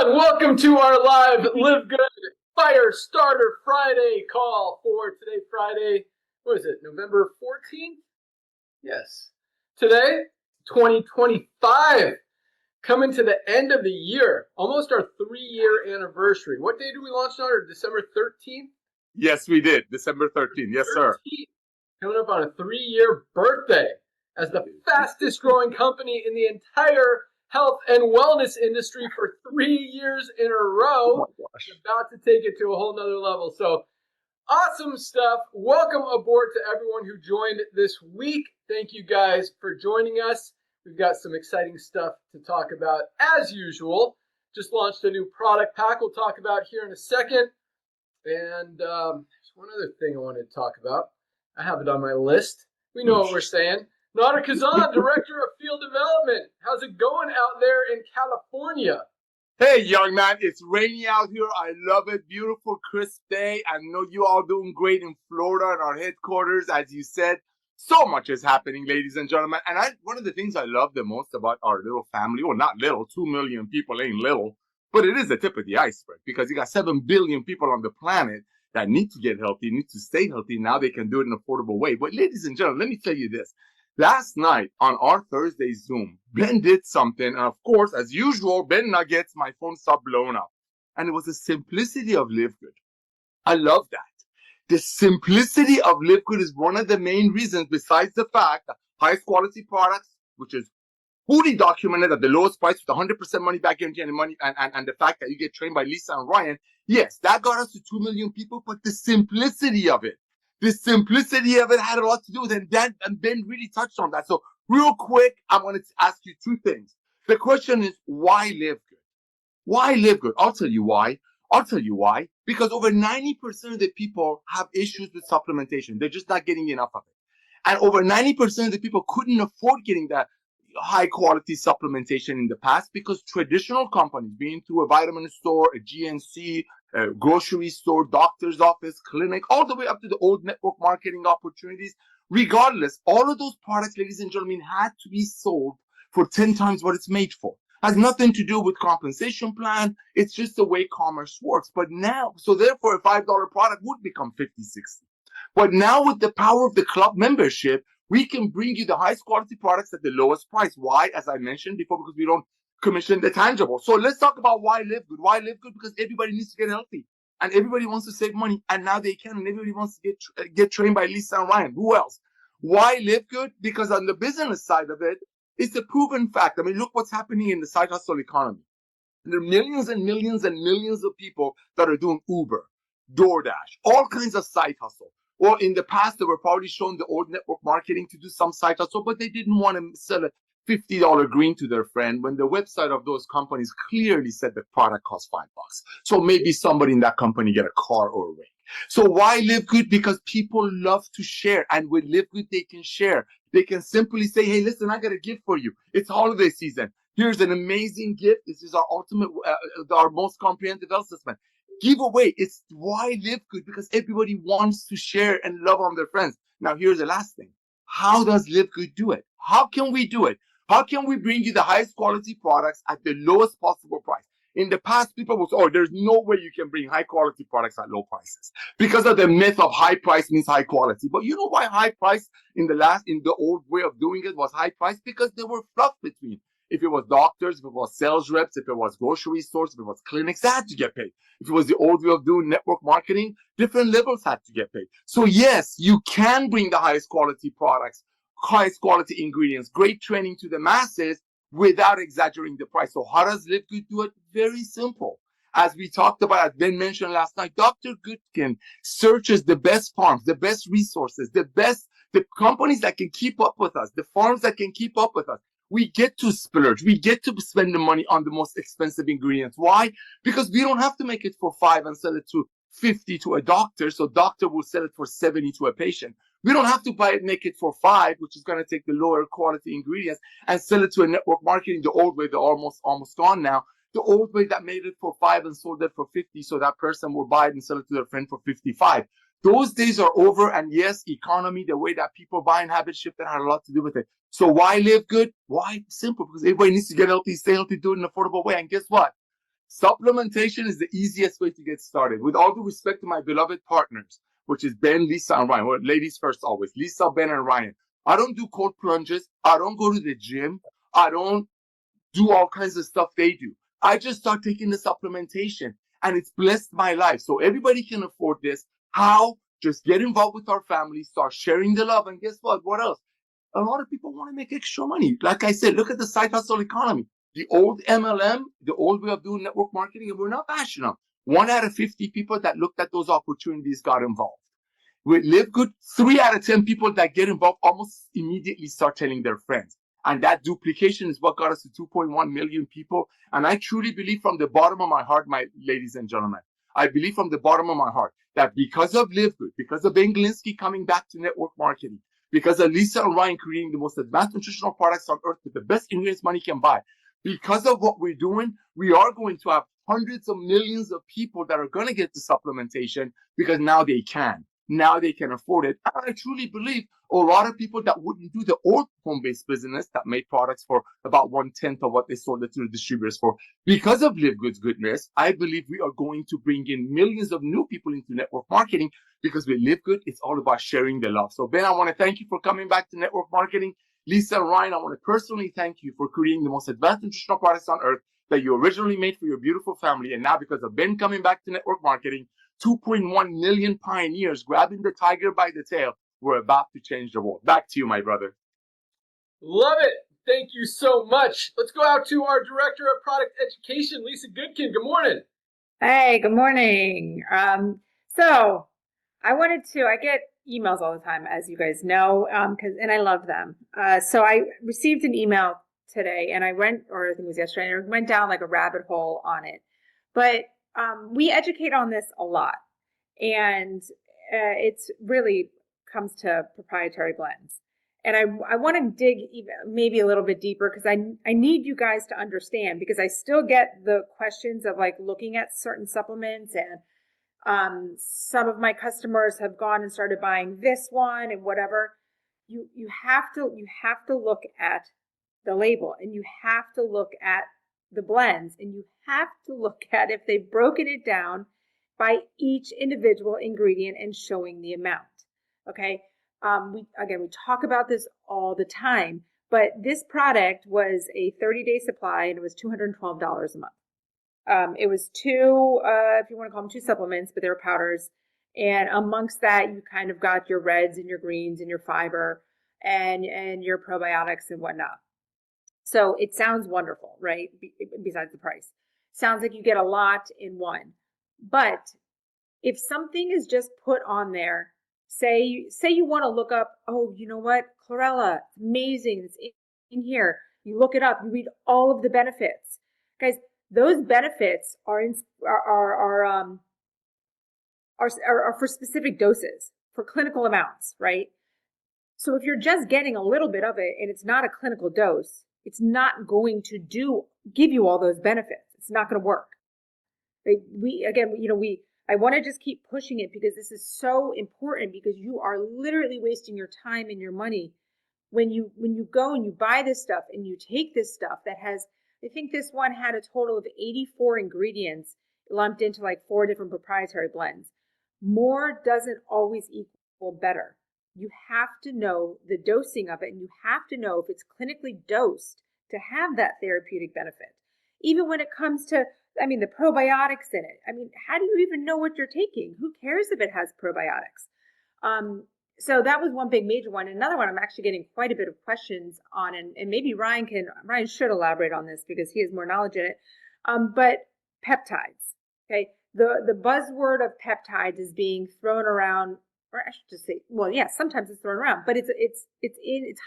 everyone. Welcome to our live LiveGood Firestarter Friday call for today, Friday. What is it, November 14th? Yes. Today, 2025. Coming to the end of the year. Almost our 3-year anniversary. What day did we launch on? December 13th? Yes, we did. December 13th. Yes, sir. Coming up on a 3-year birthday as the fastest growing company in the entire health and wellness industry for 3 years in a row. Oh my gosh. About to take it to a whole nother level. So awesome stuff. Welcome aboard to everyone who joined this week. Thank you guys for joining us. We've got some exciting stuff to talk about as usual. Just launched a new product pack we'll talk about here in a second. And there's one other thing I wanted to talk about. I have it on my list. We know what we're saying. Nader Kazan, Director of Field Development. How's it going out there in California? Hey, young man, it's rainy out here. I love it. Beautiful, crisp day. I know you all doing great in Florida at our headquarters, as you said. So much is happening, ladies and gentlemen. And one of the things I love the most about our little family, well, not little, 2 million people ain't little, but it is the tip of the iceberg because you got 7 billion people on the planet that need to get healthy, need to stay healthy. Now they can do it in an affordable way. But ladies and gentlemen, let me tell you this. Last night on our Thursday Zoom, Ben did something. And of course, as usual, Ben Nuggets, my phone stopped blowing up. And it was the simplicity of LiveGood. I love that. The simplicity of LiveGood is one of the main reasons, besides the fact that highest quality products, which is fully documented at the lowest price with 100% money back guarantee and money, and the fact that you get trained by Lisa and Ryan, yes, that got us to 2 million people, but the simplicity of it. The simplicity of it had a lot to do with it, and Ben really touched on that. So real quick, I wanted to ask you 2 things. The question is, why LiveGood? Why LiveGood? I'll tell you why. Because over 90% of the people have issues with supplementation. They're just not getting enough of it. And over 90% of the people couldn't afford getting that high quality supplementation in the past because traditional companies, being through a vitamin store, a GNC, a grocery store, doctor's office, clinic, all the way up to the old network marketing opportunities, regardless, all of those products, ladies and gentlemen, had to be sold for 10 times what it's made for. Has nothing to do with compensation plan. It's just the way commerce works. But now, so therefore a $5 product would become 50, 60. But now with the power of the club membership, we can bring you the highest quality products at the lowest price. Why? As I mentioned before, because we don't commission the tangible. So let's talk about why LiveGood. Why LiveGood? Because everybody needs to get healthy. And everybody wants to save money. And now they can. And everybody wants to get trained by Lisa and Ryan. Who else? Why LiveGood? Because on the business side of it, it's a proven fact. I mean, look what's happening in the side hustle economy. And there are millions and millions and millions of people that are doing Uber, DoorDash, all kinds of side hustle. Well, in the past, they were probably shown the old network marketing to do some side hustle, but they didn't want to sell a $50 green to their friend when the website of those companies clearly said the product costs $5. So maybe somebody in that company get a car or a ring. So why LiveGood? Because people love to share. And with LiveGood, they can share. They can simply say, hey, listen, I got a gift for you. It's holiday season. Here's an amazing gift. This is our ultimate, our most comprehensive health assessment. Giveaway. It's why LiveGood, because everybody wants to share and love on their friends. Now, here's the last thing. How does LiveGood do it? How can we do it? How can we bring you the highest quality products at the lowest possible price? In the past, people would say, oh, there's no way you can bring high quality products at low prices because of the myth of high price means high quality. But you know why high price in the old way of doing it was high price? Because there were fluff between. If it was doctors, if it was sales reps, if it was grocery stores, if it was clinics, they had to get paid. If it was the old way of doing network marketing, different levels had to get paid. So yes, you can bring the highest quality products, highest quality ingredients, great training to the masses without exaggerating the price. So how does LiveGood do it? Very simple. As we talked about, as Ben mentioned last night, Dr. Goodkin searches the best farms, the best resources, the companies that can keep up with us, the farms that can keep up with us. We get to splurge. We get to spend the money on the most expensive ingredients. Why? Because we don't have to make it for $5 and sell it to $50 to a doctor. So doctor will sell it for $70 to a patient. We don't have to make it for $5, which is going to take the lower quality ingredients and sell it to a network marketing the old way. They're almost gone now. The old way that made it for $5 and sold it for $50, so that person will buy it and sell it to their friend for $55. Those days are over. And yes, economy, the way that people buy and habit shifted had a lot to do with it. So why LiveGood? Why? Simple, because everybody needs to get healthy, stay healthy, do it in an affordable way. And guess what? Supplementation is the easiest way to get started. With all due respect to my beloved partners, which is Ben, Lisa, and Ryan. Well, ladies first always. Lisa, Ben, and Ryan. I don't do cold plunges. I don't go to the gym. I don't do all kinds of stuff they do. I just start taking the supplementation, and it's blessed my life. So everybody can afford this. How? Just get involved with our family, start sharing the love, and guess what? What else? A lot of people want to make extra money. Like I said, look at the side hustle economy. The old MLM, the old way of doing network marketing, and we're not bashing them. 1 out of 50 people that looked at those opportunities got involved. With LiveGood, 3 out of 10 people that get involved almost immediately start telling their friends. And that duplication is what got us to 2.1 million people. And I truly believe from the bottom of my heart, my ladies and gentlemen, I believe from the bottom of my heart that because of LiveGood, because of Ben Glinsky coming back to network marketing, because of Lisa and Ryan creating the most advanced nutritional products on earth with the best ingredients money can buy, because of what we're doing, we are going to have hundreds of millions of people that are going to get the supplementation because now they can. Now they can afford it. And I truly believe a lot of people that wouldn't do the old home-based business that made products for about 1/10 of what they sold it to the distributors for. Because of LiveGood's goodness, I believe we are going to bring in millions of new people into network marketing because with LiveGood, it's all about sharing the love. So Ben, I want to thank you for coming back to network marketing. Lisa and Ryan, I want to personally thank you for creating the most advanced nutritional products on earth that you originally made for your beautiful family. And now because of Ben coming back to network marketing, 2.1 million pioneers grabbing the tiger by the tail. We're about to change the world. Back to you, my brother. Love it. Thank you so much. Let's go out to our Director of Product Education, Lisa Goodkin. Good morning. Hey, good morning. So I get emails all the time, as you guys know, and I love them. So I received an email today, and I think it was yesterday, and I went down like a rabbit hole on it. But we educate on this a lot, and it's really comes to proprietary blends. And I want to dig even maybe a little bit deeper because I need you guys to understand, because I still get the questions of like looking at certain supplements, and some of my customers have gone and started buying this one and whatever. You have to look at the label, and you have to look at the blends, and you have to look at if they've broken it down by each individual ingredient and showing the amount. Okay. We talk about this all the time, but this product was a 30-day supply, and it was $212 a month. It was two, if you want to call them two supplements, but they were powders. And amongst that, you kind of got your reds and your greens and your fiber and your probiotics and whatnot. So it sounds wonderful, right? Besides the price. Sounds like you get a lot in one. But if something is just put on there, say you want to look up, oh, you know what? Chlorella, amazing. It's in here. You look it up, you read all of the benefits. Guys, those benefits are for specific doses, for clinical amounts, right? So if you're just getting a little bit of it and it's not a clinical dose, it's not going to give you all those benefits. It's not going to work. Right? I want to just keep pushing it because this is so important, because you are literally wasting your time and your money when you go and you buy this stuff and you take this stuff that has, I think this one had a total of 84 ingredients lumped into like 4 different proprietary blends. More doesn't always equal better. You have to know the dosing of it, and you have to know if it's clinically dosed to have that therapeutic benefit. Even when it comes to, the probiotics in it. How do you even know what you're taking? Who cares if it has probiotics? So that was one big major one. Another one I'm actually getting quite a bit of questions on, and maybe Ryan should elaborate on this because he has more knowledge in it. But peptides, okay? The buzzword of peptides is being thrown around, or I should just say, well, yeah, sometimes it's thrown around, but it's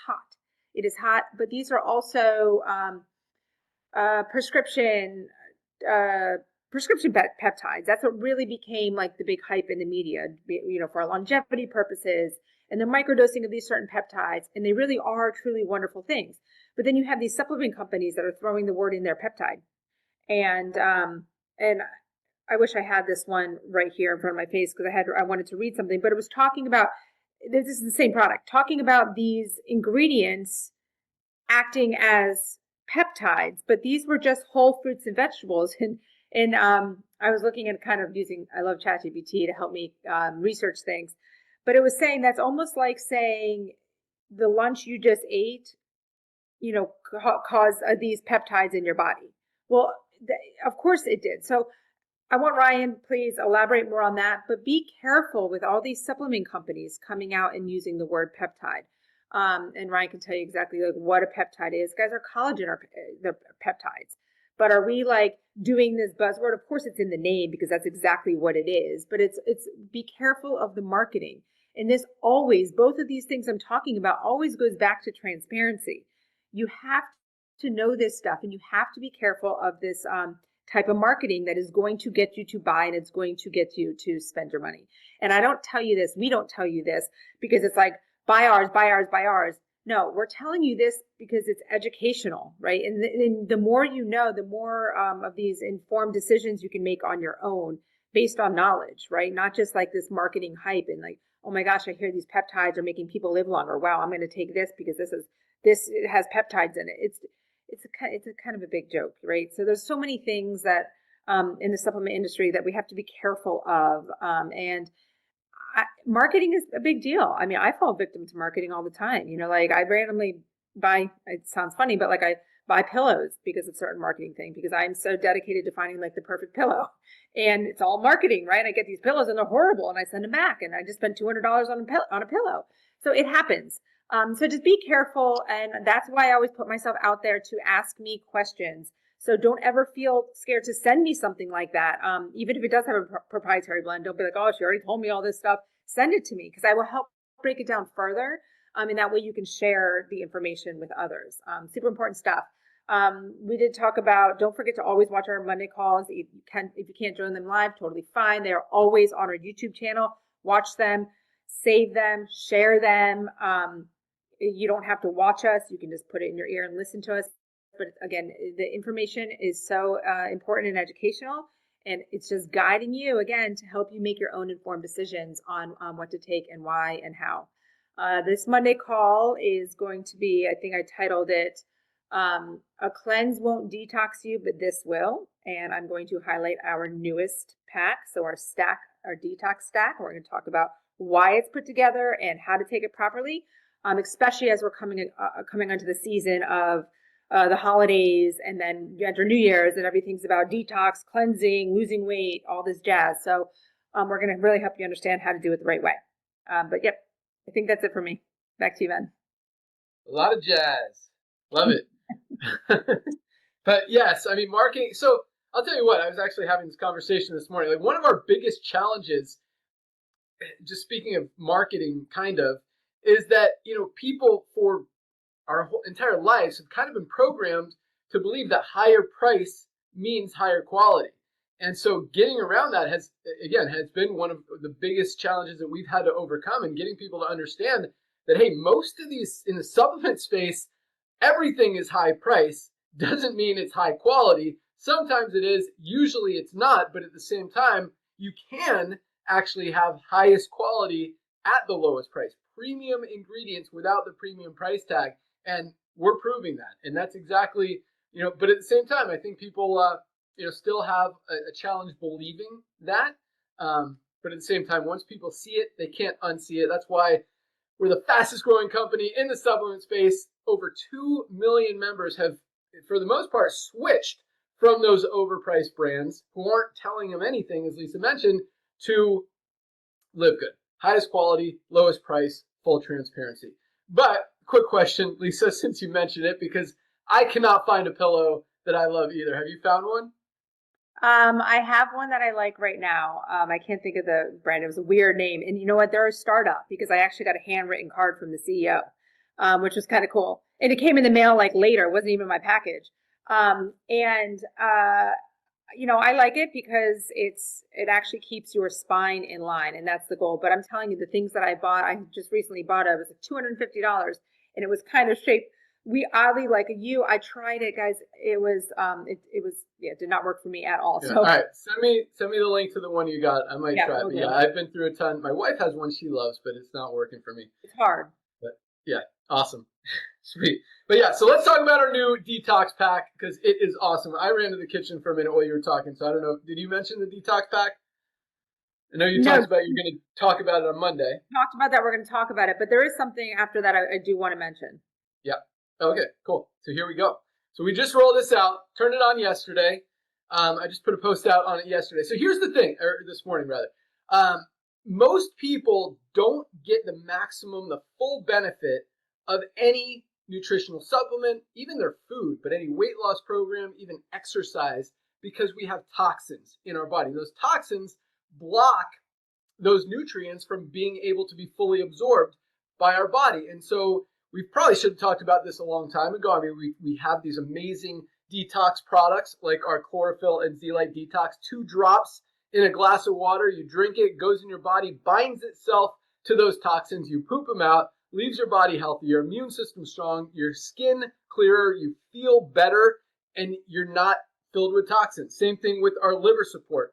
hot. It is hot, but these are also prescription peptides. That's what really became like the big hype in the media, for longevity purposes and the microdosing of these certain peptides. And they really are truly wonderful things. But then you have these supplement companies that are throwing the word in their peptide. And I wish I had this one right here in front of my face because I wanted to read something, but it was talking about, this is the same product, talking about these ingredients acting as peptides, but these were just whole fruits and vegetables. And And I was looking at kind of I love ChatGPT to help me research things, but it was saying that's almost like saying the lunch you just ate, cause these peptides in your body. Well, of course it did. So I want Ryan, please elaborate more on that, but be careful with all these supplement companies coming out and using the word peptide. And Ryan can tell you exactly like what a peptide is. Guys, are collagen are the peptides. But are we like doing this buzzword? Of course it's in the name because that's exactly what it is, but it's be careful of the marketing. And this always, both of these things I'm talking about always goes back to transparency. You have to know this stuff and you have to be careful of this type of marketing that is going to get you to buy and it's going to get you to spend your money. And I don't tell you this, we don't tell you this because it's like, buy ours, buy ours, buy ours. No, we're telling you this because it's educational, right? And the more you know, the more of these informed decisions you can make on your own based on knowledge, right? Not just like this marketing hype and like, oh my gosh, I hear these peptides are making people live longer. Wow, I'm going to take this because it has peptides in it. It's a kind of a big joke, right? So there's so many things that in the supplement industry that we have to be careful of. And marketing is a big deal. I mean, I fall victim to marketing all the time. Like I randomly buy, it sounds funny, but like I buy pillows because of certain marketing thing, because I'm so dedicated to finding like the perfect pillow. And it's all marketing, right? I get these pillows and they're horrible and I send them back and I just spent $200 on a pillow. So it happens. So just be careful. And that's why I always put myself out there to ask me questions. So don't ever feel scared to send me something like that. Even if it does have a proprietary blend, don't be like, oh, she already told me all this stuff. Send it to me because I will help break it down further. And that way you can share the information with others. Super important stuff. We did talk about, don't forget to always watch our Monday calls. If you can't join them live, totally fine. They are always on our YouTube channel. Watch them, save them, share them. You don't have to watch us. You can just put it in your ear and listen to us. But again, the information is so important and educational, and it's just guiding you again to help you make your own informed decisions on what to take and why and how. This Monday call is going to be, I think I titled it, a cleanse won't detox you, but this will. And I'm going to highlight our newest pack. So our detox stack. We're going to talk about why it's put together and how to take it properly, especially as we're coming onto the season of the holidays, and then you enter New Year's and everything's about detox, cleansing, losing weight, all this jazz. So we're going to really help you understand how to do it the right way. But yep, I think that's it for me. Back to you, Ben. A lot of jazz. Love it. But yes, I mean, marketing. So I'll tell you what, I was actually having this conversation this morning. Like one of our biggest challenges, just speaking of marketing kind of, is that, people for our whole entire lives have kind of been programmed to believe that higher price means higher quality. And so getting around that has been one of the biggest challenges that we've had to overcome, and getting people to understand that, hey, most of these in the supplement space, everything is high price doesn't mean it's high quality. Sometimes it is, usually it's not, but at the same time, you can actually have highest quality at the lowest price. Premium ingredients without the premium price tag. And we're proving that. And that's exactly, but at the same time, I think people, still have a challenge believing that. But at the same time, once people see it, they can't unsee it. That's why we're the fastest growing company in the supplement space. Over 2 million members have, for the most part, switched from those overpriced brands who aren't telling them anything, as Lisa mentioned, to LiveGood. Highest quality, lowest price, full transparency. But quick question, Lisa, since you mentioned it, because I cannot find a pillow that I love either. Have you found one? I have one that I like right now. I can't think of the brand. It was a weird name. And you know what? They're a startup because I actually got a handwritten card from the CEO, which was kind of cool. And it came in the mail like later. It wasn't even my package. I like it because it actually keeps your spine in line, and that's the goal. But I'm telling you, the things that I bought, I just recently bought it was $250, and it was kind of shaped. Oddly like I tried it, guys. It was it did not work for me at all. Yeah. So all right, send me the link to the one you got. I might try it. Okay. Yeah, I've been through a ton. My wife has one she loves, but it's not working for me. It's hard. But yeah, awesome. Sweet. But yeah, so let's talk about our new detox pack because it is awesome. I ran to the kitchen for a minute while you were talking, so I don't know. Did you mention the detox pack? I know you No, talked about you're going to talk about it on Monday. talked about that. We're going to talk about it, but there is something after that I do want to mention. Yeah. Okay, cool. So here we go. So we just rolled this out, turned it on yesterday. I just put a post out on it yesterday. So here's the thing, or this morning rather. Most people don't get the maximum, the full benefit of any nutritional supplement, even their food, but any weight loss program, even exercise, because we have toxins in our body. Those toxins block those nutrients from being able to be fully absorbed by our body. And so we probably should have talked about this a long time ago. I mean, we have these amazing detox products like our chlorophyll and zeolite detox, 2 drops in a glass of water. You drink it, goes in your body, binds itself to those toxins. You poop them out, leaves your body healthy, your immune system strong, your skin clearer, you feel better, and you're not filled with toxins. Same thing with our liver support.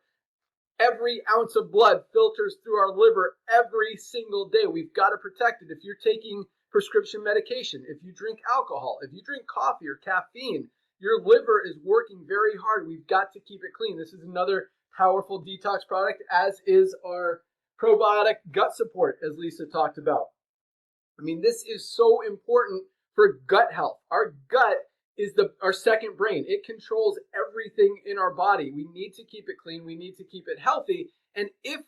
Every ounce of blood filters through our liver every single day. We've got to protect it. If you're taking prescription medication, if you drink alcohol, if you drink coffee or caffeine, your liver is working very hard. We've got to keep it clean. This is another powerful detox product, as is our probiotic gut support, as Lisa talked about. I mean, this is so important for gut health. Our gut is our second brain. It controls everything in our body. We need to keep it clean. We need to keep it healthy. And if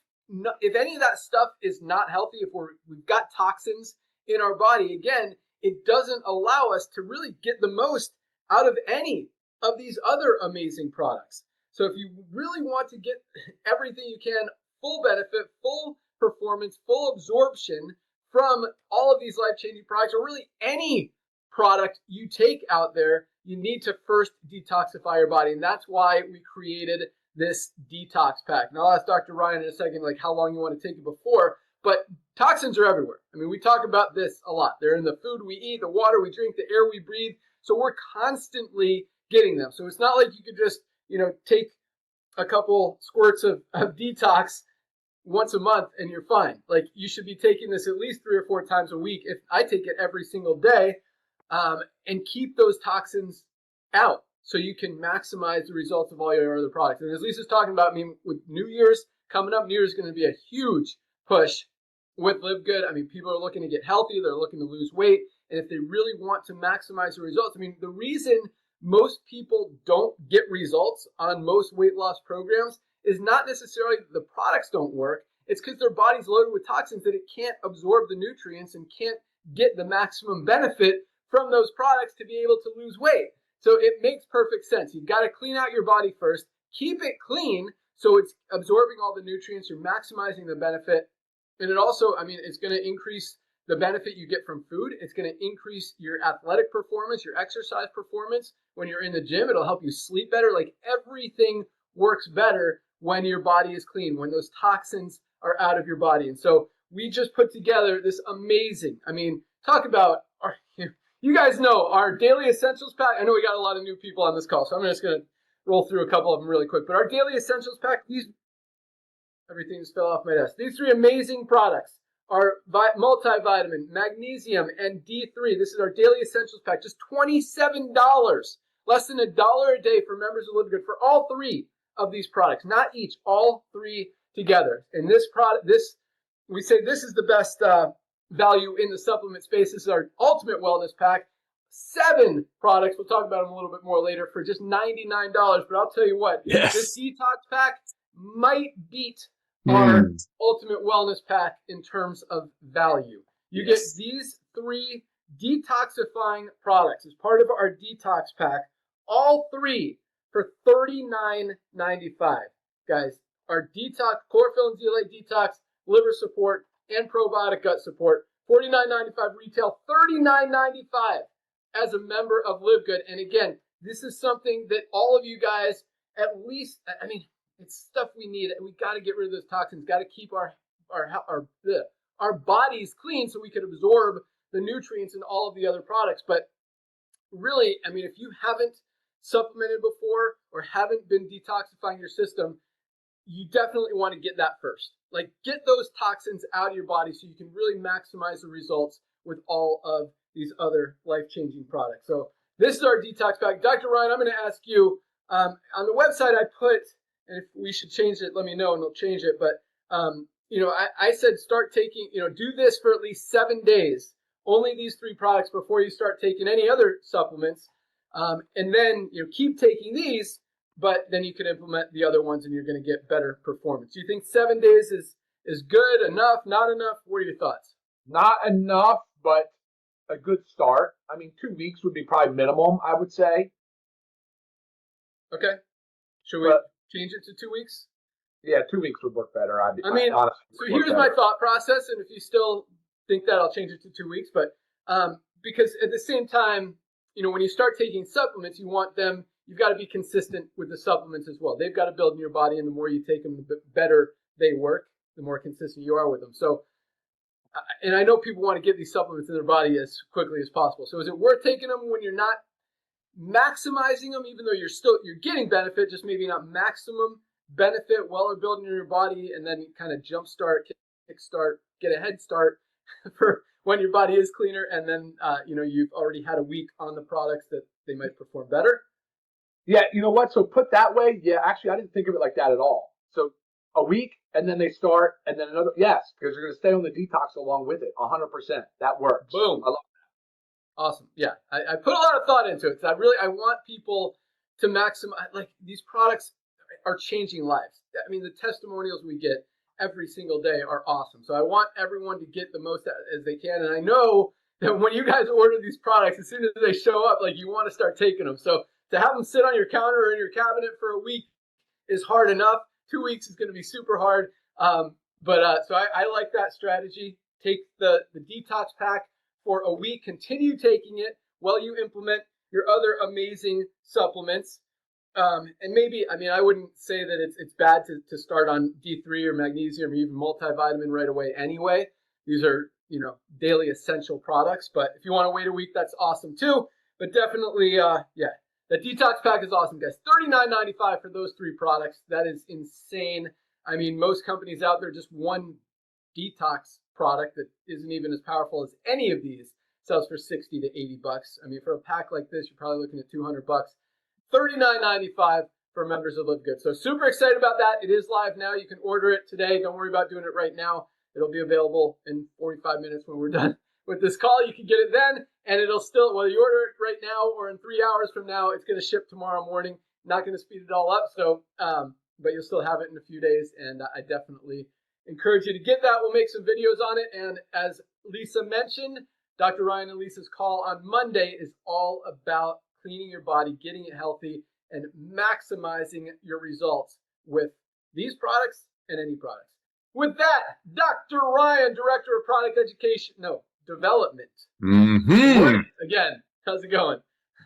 any of that stuff is not healthy, if we've got toxins in our body, again, it doesn't allow us to really get the most out of any of these other amazing products. So if you really want to get everything you can, full benefit, full performance, full absorption from all of these life-changing products, or really any product you take out there, you need to first detoxify your body. And that's why we created this detox pack. Now I'll ask Dr. Ryan in a second, like how long you want to take it before, but toxins are everywhere. I mean, we talk about this a lot. They're in the food we eat, the water we drink, the air we breathe. So we're constantly getting them. So it's not like you could just, take a couple squirts of detox once a month and you're fine. Like, you should be taking this at least 3 or 4 times a week. If I take it every single day, and keep those toxins out so you can maximize the results of all your other products. And as Lisa's talking about, I mean, with New Year's coming up, New Year's is going to be a huge push with LiveGood. I mean, people are looking to get healthy. They're looking to lose weight. And if they really want to maximize the results, I mean, the reason most people don't get results on most weight loss programs is not necessarily that the products don't work. It's because their body's loaded with toxins that it can't absorb the nutrients and can't get the maximum benefit from those products to be able to lose weight. So it makes perfect sense. You've got to clean out your body first, keep it clean so it's absorbing all the nutrients, you're maximizing the benefit. And it also, I mean, it's going to increase the benefit you get from food. It's going to increase your athletic performance, your exercise performance. When you're in the gym, it'll help you sleep better. Like, everything works better when your body is clean, when those toxins are out of your body. And so we just put together this amazing, I mean, talk about you guys know our daily essentials pack. I know we got a lot of new people on this call, so I'm just going to roll through a couple of them really quick. But our daily essentials pack, everything just fell off my desk. These 3 amazing products are multivitamin, magnesium, and D3. This is our daily essentials pack, just $27, less than $1 a day for members of LiveGood for all 3 of these products, not each, all 3 together. And this product, we say this is the best value in the supplement space. This is our ultimate wellness pack. 7 products. We'll talk about them a little bit more later for just $99. But I'll tell you what, This detox pack might beat our ultimate wellness pack in terms of value. You get these 3 detoxifying products as part of our detox pack, all 3 for $39.95. Guys, our detox, chlorophyll and zeolite detox, liver support, and probiotic gut support, $49.95 retail, $39.95 as a member of LiveGood. And again, this is something that all of you guys, at least, I mean, it's stuff we need. We got to get rid of those toxins. Got to keep our bodies clean so we can absorb the nutrients in all of the other products. But really, I mean, if you haven't supplemented before or haven't been detoxifying your system, you definitely want to get that first. Like, get those toxins out of your body so you can really maximize the results with all of these other life-changing products. So this is our detox pack. Dr. Ryan, I'm going to ask you, on the website I put, and if we should change it, let me know and we'll change it. But, I said start taking, do this for at least 7 days, only these 3 products before you start taking any other supplements. And then, keep taking these, but then you can implement the other ones and you're going to get better performance. Do you think 7 days is good, enough, not enough? What are your thoughts? Not enough, but a good start. I mean, 2 weeks would be probably minimum, I would say. Okay. Should we change it to 2 weeks? Yeah, 2 weeks would work better. Honestly, so here's my thought process, and if you still think that, I'll change it to 2 weeks. But because at the same time, when you start taking supplements, you've got to be consistent with the supplements as well. They've got to build in your body, and the more you take them, the better they work, the more consistent you are with them. So, and I know people want to get these supplements in their body as quickly as possible. So is it worth taking them when you're not maximizing them, even though you're getting benefit, just maybe not maximum benefit while they're building in your body, and then kind of jumpstart, kickstart, get a head start for when your body is cleaner, and then you've already had a week on the products that they might perform better? Yeah, you know what? So put that way, yeah, actually, I didn't think of it like that at all. So a week, and then they start, and then another, yes, because you're going to stay on the detox along with it, 100%. That works. Boom. I love that. Awesome. Yeah, I put a lot of thought into it. I want people to maximize, like, these products are changing lives. I mean, the testimonials we get every single day are awesome. So I want everyone to get the most as they can. And I know that when you guys order these products, as soon as they show up, like, you want to start taking them. So to have them sit on your counter or in your cabinet for a week is hard enough. 2 weeks is going to be super hard. So I like that strategy. Take the detox pack for a week, continue taking it while you implement your other amazing supplements. And maybe, I wouldn't say that it's bad to start on D3 or magnesium or even multivitamin right away anyway. These are, daily essential products. But if you want to wait a week, that's awesome too. But definitely, the detox pack is awesome, guys. $39.95 for those 3 products. That is insane. I mean, most companies out there, just one detox product that isn't even as powerful as any of these sells for $60 to $80. I mean, for a pack like this, you're probably looking at $200. $39.95 for members of LiveGood. So super excited about that. It is live now. You can order it today. Don't worry about doing it right now. It'll be available in 45 minutes when we're done with this call. You can get it then, and it'll still, whether you order it right now or in 3 hours from now, it's going to ship tomorrow morning. Not going to speed it all up. So, but you'll still have it in a few days, and I definitely encourage you to get that. We'll make some videos on it. And as Lisa mentioned, Dr. Ryan and Lisa's call on Monday is all about cleaning your body, getting it healthy, and maximizing your results with these products and any products. With that, Dr. Ryan, Director of Product Development. Mm-hmm. Again, how's it going?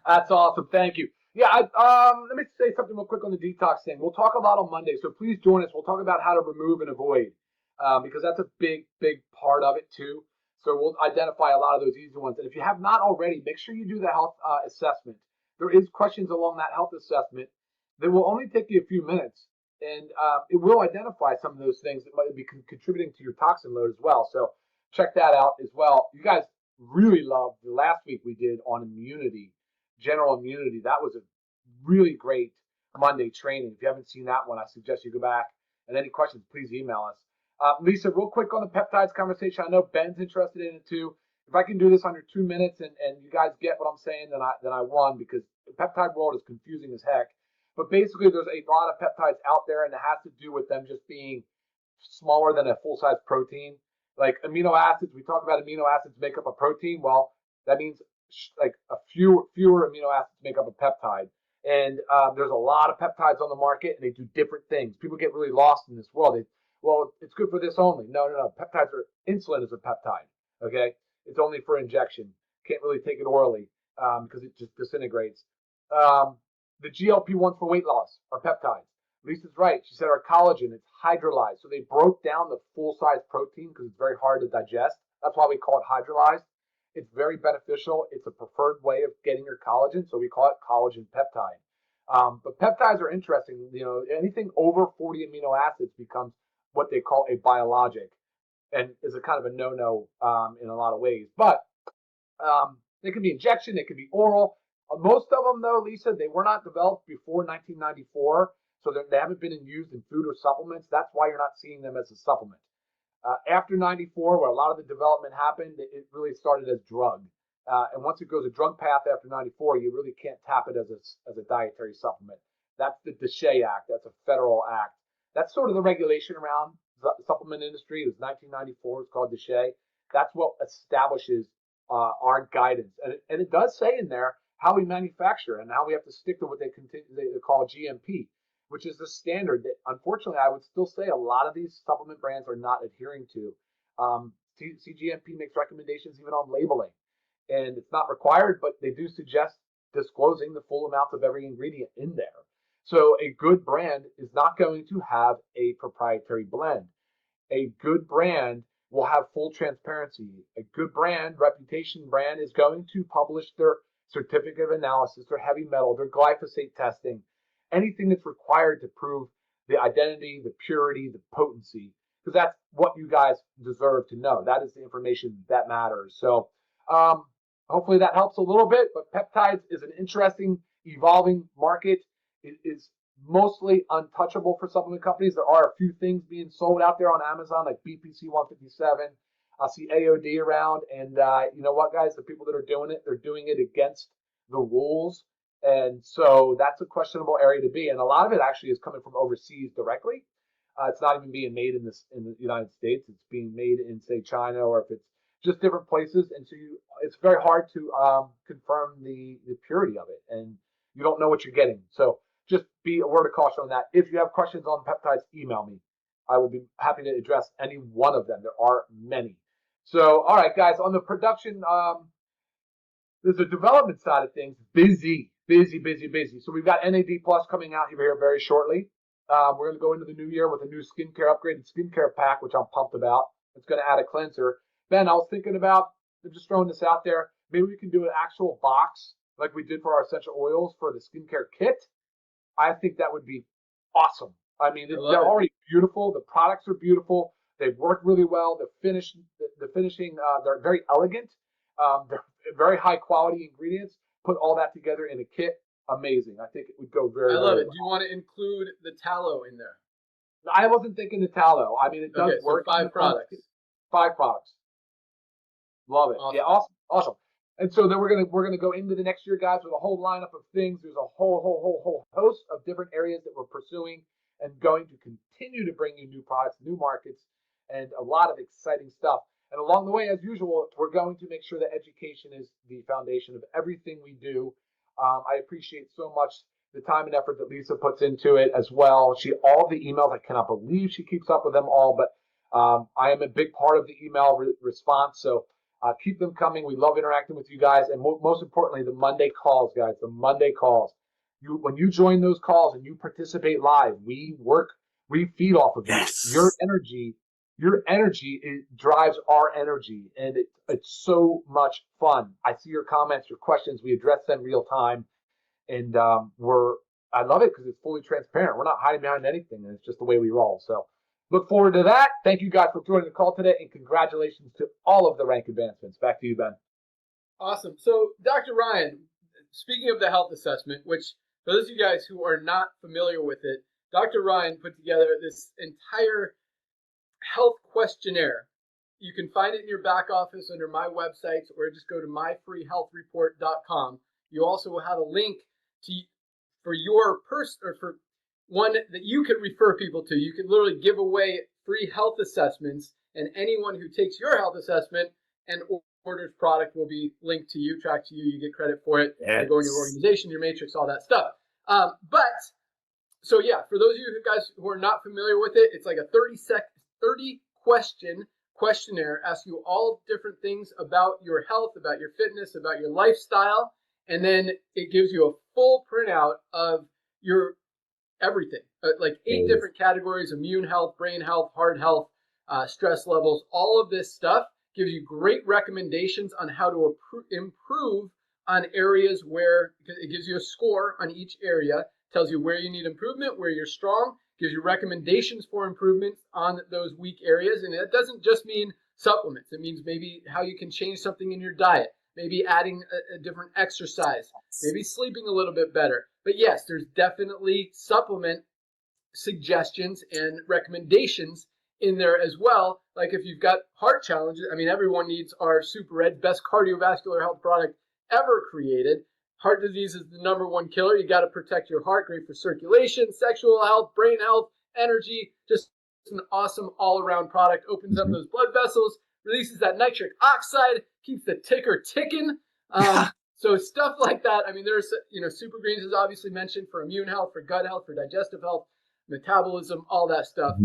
That's awesome. Thank you. Yeah, let me say something real quick on the detox thing. We'll talk a lot on Monday, so please join us. We'll talk about how to remove and avoid, because that's a big, big part of it too. So we'll identify a lot of those easy ones. And if you have not already, make sure you do the health assessment. There is questions along that health assessment that will only take you a few minutes, and it will identify some of those things that might be contributing to your toxin load as well. So check that out as well. You guys really loved the last week we did on immunity, general immunity. That was a really great Monday training. If you haven't seen that one, I suggest you go back. And any questions, please email us. Lisa, real quick on the peptides conversation. I know Ben's interested in it too. If I can do this under 2 minutes and you guys get what I'm saying, then I won, because the peptide world is confusing as heck. But basically, there's a lot of peptides out there, and it has to do with them just being smaller than a full-size protein. Like amino acids, we talk about amino acids make up a protein. Well, that means like a fewer amino acids make up a peptide. And there's a lot of peptides on the market, and they do different things. People get really lost in this world. Well, it's good for this only. No. Peptides are, insulin is a peptide, okay? It's only for injection. Can't really take it orally because it just disintegrates. The GLP-1s for weight loss are peptides. Lisa's right. She said our collagen, it's hydrolyzed. So they broke down the full-size protein because it's very hard to digest. That's why we call it hydrolyzed. It's very beneficial. It's a preferred way of getting your collagen, so we call it collagen peptide. But peptides are interesting. Anything over 40 amino acids becomes what they call a biologic, and is a kind of a no-no in a lot of ways. But They can be injection, they can be oral. Most of them, though, Lisa, they were not developed before 1994, so they haven't been used in food or supplements. That's why you're not seeing them as a supplement. After 94, where a lot of the development happened, it really started as drug. And once it goes a drug path after 94, you really can't tap it as a dietary supplement. That's the DSHEA Act. That's a federal act. That's sort of the regulation around the supplement industry. It was 1994. It's called DSHEA. That's what establishes our guidance. And it does say in there how we manufacture and how we have to stick to what they call GMP, which is the standard that, unfortunately, I would still say a lot of these supplement brands are not adhering to. CGMP makes recommendations even on labeling, and it's not required, but they do suggest disclosing the full amount of every ingredient in there. So a good brand is not going to have a proprietary blend. A good brand will have full transparency. A good brand, reputation brand, is going to publish their certificate of analysis, their heavy metal, their glyphosate testing, anything that's required to prove the identity, the purity, the potency, because that's what you guys deserve to know. That is the information that matters. So hopefully that helps a little bit, but peptides is an interesting, evolving market. It is mostly untouchable for supplement companies. There are a few things being sold out there on Amazon, like BPC 157. I see AOD around, and you know what, guys? The people that are doing it, they're doing it against the rules, and so that's a questionable area to be. And a lot of it actually is coming from overseas directly. It's not even being made in the United States. It's being made in, say, China, or if it's just different places, and so it's very hard to confirm the purity of it, and you don't know what you're getting. So just be a word of caution on that. If you have questions on peptides, email me. I will be happy to address any one of them. There are many. So, all right, guys, on the production, there's a development side of things. Busy. So we've got NAD Plus coming out here very shortly. We're going to go into the new year with a new skincare upgraded skincare pack, which I'm pumped about. It's going to add a cleanser. Ben, I was thinking about, I'm just throwing this out there, maybe we can do an actual box like we did for our essential oils for the skincare kit. I think that would be awesome. I mean, they're already beautiful. The products are beautiful. They've worked really well. The finishing, they're very elegant. They're very high quality ingredients. Put all that together in a kit, amazing. I think it would go very well. I love it. Do you want to include the tallow in there? I wasn't thinking the tallow. I mean, it does work. So 5 products. 5 products. Love it. Awesome. Yeah, awesome. And so then we're gonna go into the next year, guys, with a whole lineup of things. There's a whole host of different areas that we're pursuing and going to continue to bring you new products, new markets, and a lot of exciting stuff. And along the way, as usual, we're going to make sure that education is the foundation of everything we do. I appreciate so much the time and effort that Lisa puts into it as well. All the emails, I cannot believe she keeps up with them all, but I am a big part of the email response, so keep them coming. We love interacting with you guys, and most importantly, the Monday calls, guys. The Monday calls. When you join those calls and you participate live, we feed off of you. Yes. Your energy drives our energy, and it's so much fun. I see your comments, your questions. We address them real time, and I love it because it's fully transparent. We're not hiding behind anything, and it's just the way we roll. So look forward to that. Thank you guys for joining the call today, and congratulations to all of the rank advancements. Back to you, Ben. Awesome. So, Dr. Ryan, speaking of the health assessment, which for those of you guys who are not familiar with it, Dr. Ryan put together this entire health questionnaire. You can find it in your back office under my websites, or just go to myfreehealthreport.com. You also will have a link for one that you can refer people to. You can literally give away free health assessments, and anyone who takes your health assessment and orders product will be linked to you, tracked to you. You get credit for it. Yes. You go in your organization, your matrix, all that stuff. So yeah, for those of you guys who are not familiar with it, it's like a 30 question questionnaire, asks you all different things about your health, about your fitness, about your lifestyle, and then it gives you a full printout of your everything, like 8 different categories: immune health, brain health, heart health, stress levels. All of this stuff gives you great recommendations on how to improve on areas where it gives you a score on each area, tells you where you need improvement, where you're strong, gives you recommendations for improvements on those weak areas. And it doesn't just mean supplements. It means maybe how you can change something in your diet, maybe adding a different exercise, maybe sleeping a little bit better. But yes, there's definitely supplement suggestions and recommendations in there as well. Like if you've got heart challenges, I mean, everyone needs our Super Edge, best cardiovascular health product ever created. Heart disease is the number one killer. You got to protect your heart. Great for circulation, sexual health, brain health, energy. Just an awesome all-around product. Opens up those blood vessels, releases that nitric oxide, keeps the ticker ticking. So stuff like that. I mean, there's, Super Greens is obviously mentioned for immune health, for gut health, for digestive health, metabolism, all that stuff.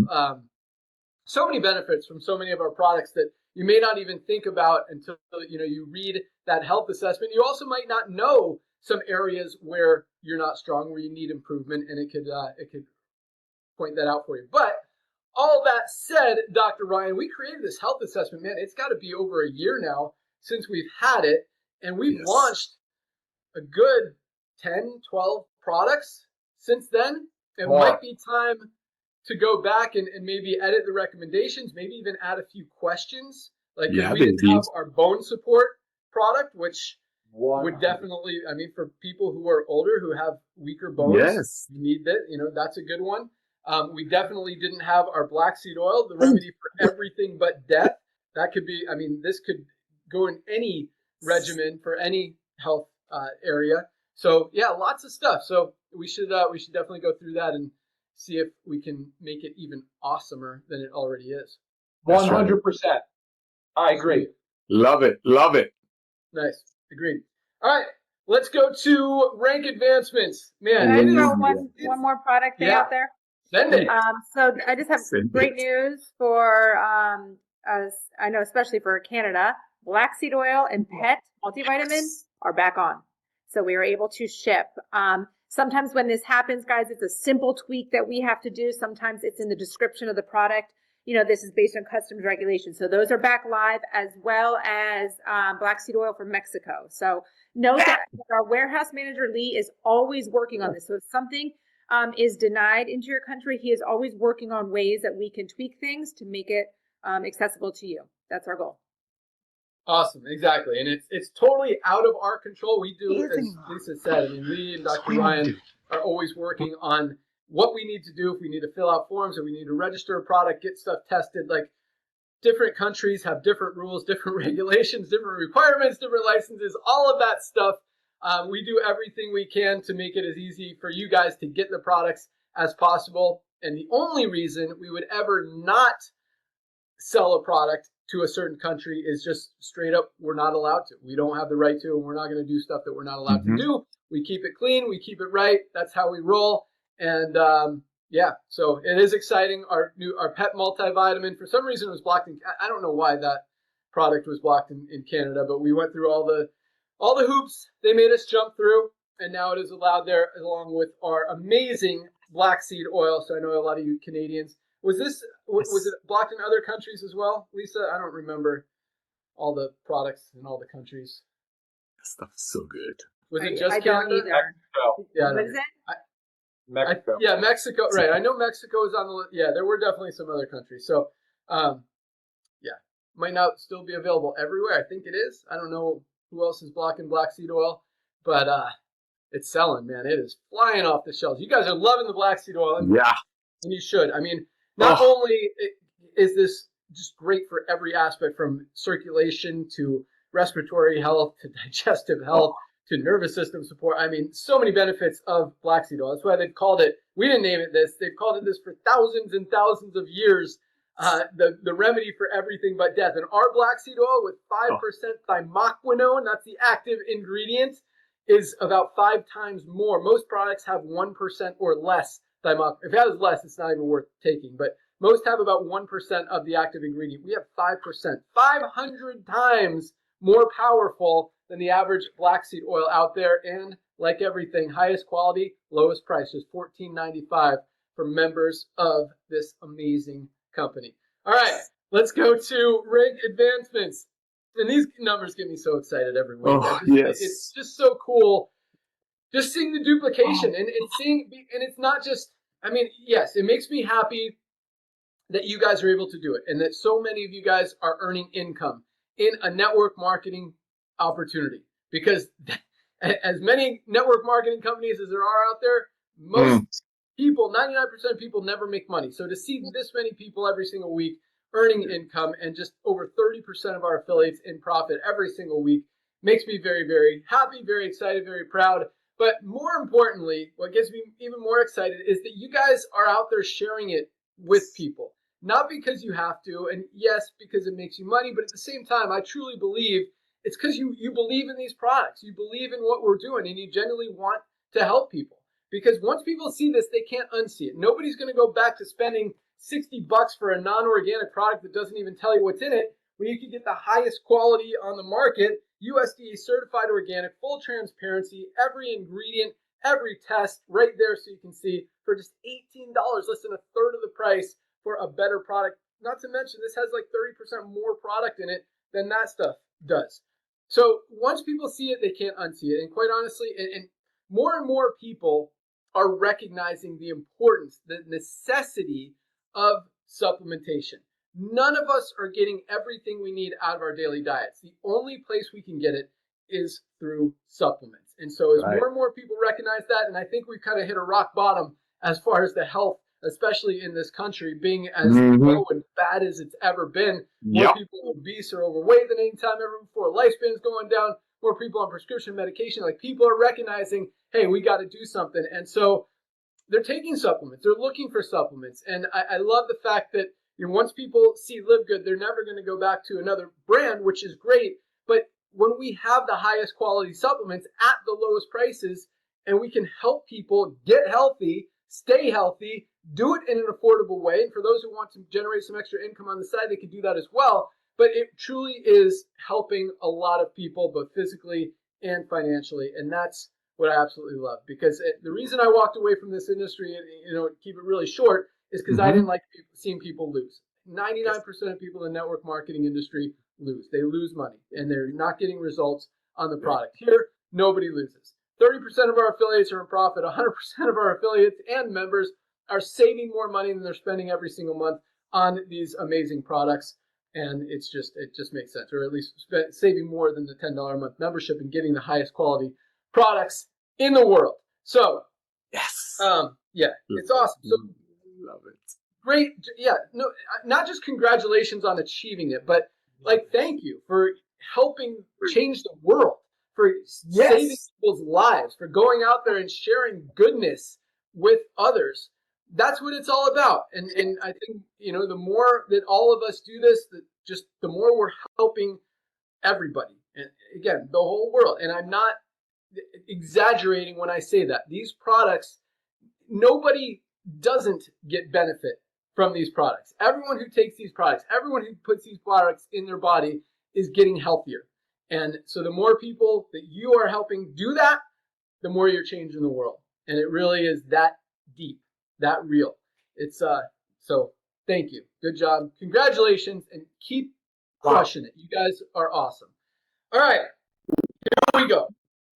So many benefits from so many of our products that you may not even think about until you read that health assessment. You also might not know some areas where you're not strong, where you need improvement, and it could point that out for you. But all that said, Dr. Ryan, we created this health assessment. Man, it's got to be over a year now since we've had it, and we've launched a good 10, 12 products since then. It might be time to go back and maybe edit the recommendations, maybe even add a few questions. Like we didn't have our bone support product, which would definitely, I mean, for people who are older, who have weaker bones, you need that, that's a good one. We definitely didn't have our black seed oil, the remedy for everything but death. That could be, I mean, this could go in any regimen for any health area. So yeah, lots of stuff. So we should definitely go through that and see if we can make it even awesomer than it already is. 100%. I agree. Love it. Love it. Nice. Agreed. All right. Let's go to rank advancements. Man, can I throw one more product thing out there? Send it. So I just have great news for us. I know, especially for Canada, black seed oil and pet multivitamin are back on. So we were able to ship. Sometimes when this happens, guys, it's a simple tweak that we have to do. Sometimes it's in the description of the product. This is based on customs regulations. So those are back live, as well as black seed oil from Mexico. So note that our warehouse manager, Lee, is always working on this. So if something is denied into your country, he is always working on ways that we can tweak things to make it accessible to you. That's our goal. Awesome, exactly. And it's totally out of our control. We do, as Lisa said, I mean, Lee and Dr. Ryan are always working on what we need to do, if we need to fill out forms, if we need to register a product, get stuff tested. Like, different countries have different rules, different regulations, different requirements, different licenses, all of that stuff. We do everything we can to make it as easy for you guys to get the products as possible. And the only reason we would ever not sell a product to a certain country is just straight up, we're not allowed to. We don't have the right to, and we're not going to do stuff that we're not allowed to do. We keep it clean. We keep it right. That's how we roll. And so it is exciting. Our pet multivitamin, for some reason, it was blocked. I don't know why that product was blocked in Canada, but we went through all the hoops they made us jump through, and now it is allowed there, along with our amazing black seed oil. So I know a lot of you Canadians. Was it blocked in other countries as well, Lisa? I don't remember all the products in all the countries. That stuff is so good. Was it just I Canada? don't either. Mexico. Yeah. What is it? Mexico. Mexico. Right. I know Mexico is on the list. Yeah, there were definitely some other countries. So, might not still be available everywhere. I think it is. I don't know who else is blocking black seed oil, but it's selling, man. It is flying off the shelves. You guys are loving the black seed oil. And you should. I mean, not only is this just great for every aspect, from circulation to respiratory health to digestive health to nervous system support. I mean, so many benefits of black seed oil. That's why they've called it, we didn't name it this, they've called it this for thousands and thousands of years, the remedy for everything but death. And our black seed oil with 5% thymoquinone, that's the active ingredient, is about 5 times more. Most products have 1% or less thymoquinone. If it has less, it's not even worth taking. But most have about 1% of the active ingredient. We have 5%, 500 times more powerful than the average black seed oil out there. And like everything, highest quality, lowest price, just $14.95 for members of this amazing company. All right, let's go to rank advancements. And these numbers get me so excited every week. It's just so cool. Just seeing the duplication and it's not just, I mean, yes, it makes me happy that you guys are able to do it and that so many of you guys are earning income in a network marketing opportunity, because as many network marketing companies as there are out there, most people, 99% of people never make money. So to see this many people every single week earning income, and just over 30% of our affiliates in profit every single week, makes me very, very happy, very excited, very proud. But more importantly, what gets me even more excited is that you guys are out there sharing it with people. Not because you have to, and yes, because it makes you money, but at the same time, I truly believe it's because you believe in these products. You believe in what we're doing, and you genuinely want to help people. Because once people see this, they can't unsee it. Nobody's going to go back to spending $60 for a non-organic product that doesn't even tell you what's in it, when you can get the highest quality on the market, USDA certified organic, full transparency, every ingredient, every test right there, so you can see for just $18, less than a third of the price for a better product. Not to mention, this has like 30% more product in it than that stuff does. So once people see it, they can't unsee it. And quite honestly, and more people are recognizing the importance, the necessity of supplementation. None of us are getting everything we need out of our daily diets. The only place we can get it is through supplements. And so as more and more people recognize that, and I think we've kind of hit a rock bottom as far as the health, especially in this country, being as low and bad as it's ever been. More people are obese or overweight than any time ever before. Lifespan's going down. More people on prescription medication. Like, people are recognizing, hey, we got to do something. And so they're taking supplements. They're looking for supplements. And I love the fact that, you know, once people see LiveGood, they're never going to go back to another brand, which is great. But when we have the highest quality supplements at the lowest prices, and we can help people get healthy, stay healthy, do it in an affordable way. And for those who want to generate some extra income on the side, they can do that as well. But it truly is helping a lot of people, both physically and financially. And that's what I absolutely love. Because the reason I walked away from this industry, and, you know, keep it really short, is because I didn't like seeing people lose. 99% of people in the network marketing industry lose. They lose money, and they're not getting results on the product. Here, nobody loses. 30% of our affiliates are in profit. 100% of our affiliates and members are saving more money than they're spending every single month on these amazing products. And it just makes sense, or at least saving more than the $10 a month membership and getting the highest quality products in the world. So, it's awesome. So, love it. Great. Yeah. No, not just congratulations on achieving it, but like, thank you for helping change the world, for saving people's lives, for going out there and sharing goodness with others. That's what it's all about. And I think, you know, the more that all of us do this, the more we're helping everybody. And again, the whole world. And I'm not exaggerating when I say that. These products, nobody doesn't get benefit from these products. Everyone who takes these products, everyone who puts these products in their body is getting healthier. And so the more people that you are helping do that, the more you're changing the world. And it really is that deep, that real. It's so thank you. Good job. Congratulations, and keep crushing it. You guys are awesome. All right, here we go.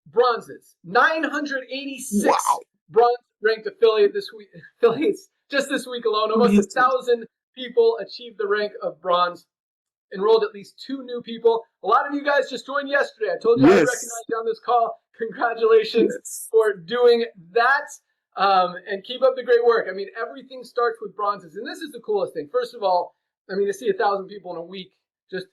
Bronzes. 986 bronze ranked affiliates just this week alone. Almost 1,000 people achieved the rank of bronze. Enrolled at least 2 new people. A lot of you guys just joined yesterday. I told you I recognized you on this call. Congratulations for doing that. And keep up the great work. I mean, everything starts with bronzes. And this is the coolest thing. First of all, I mean, to see 1,000 people in a week just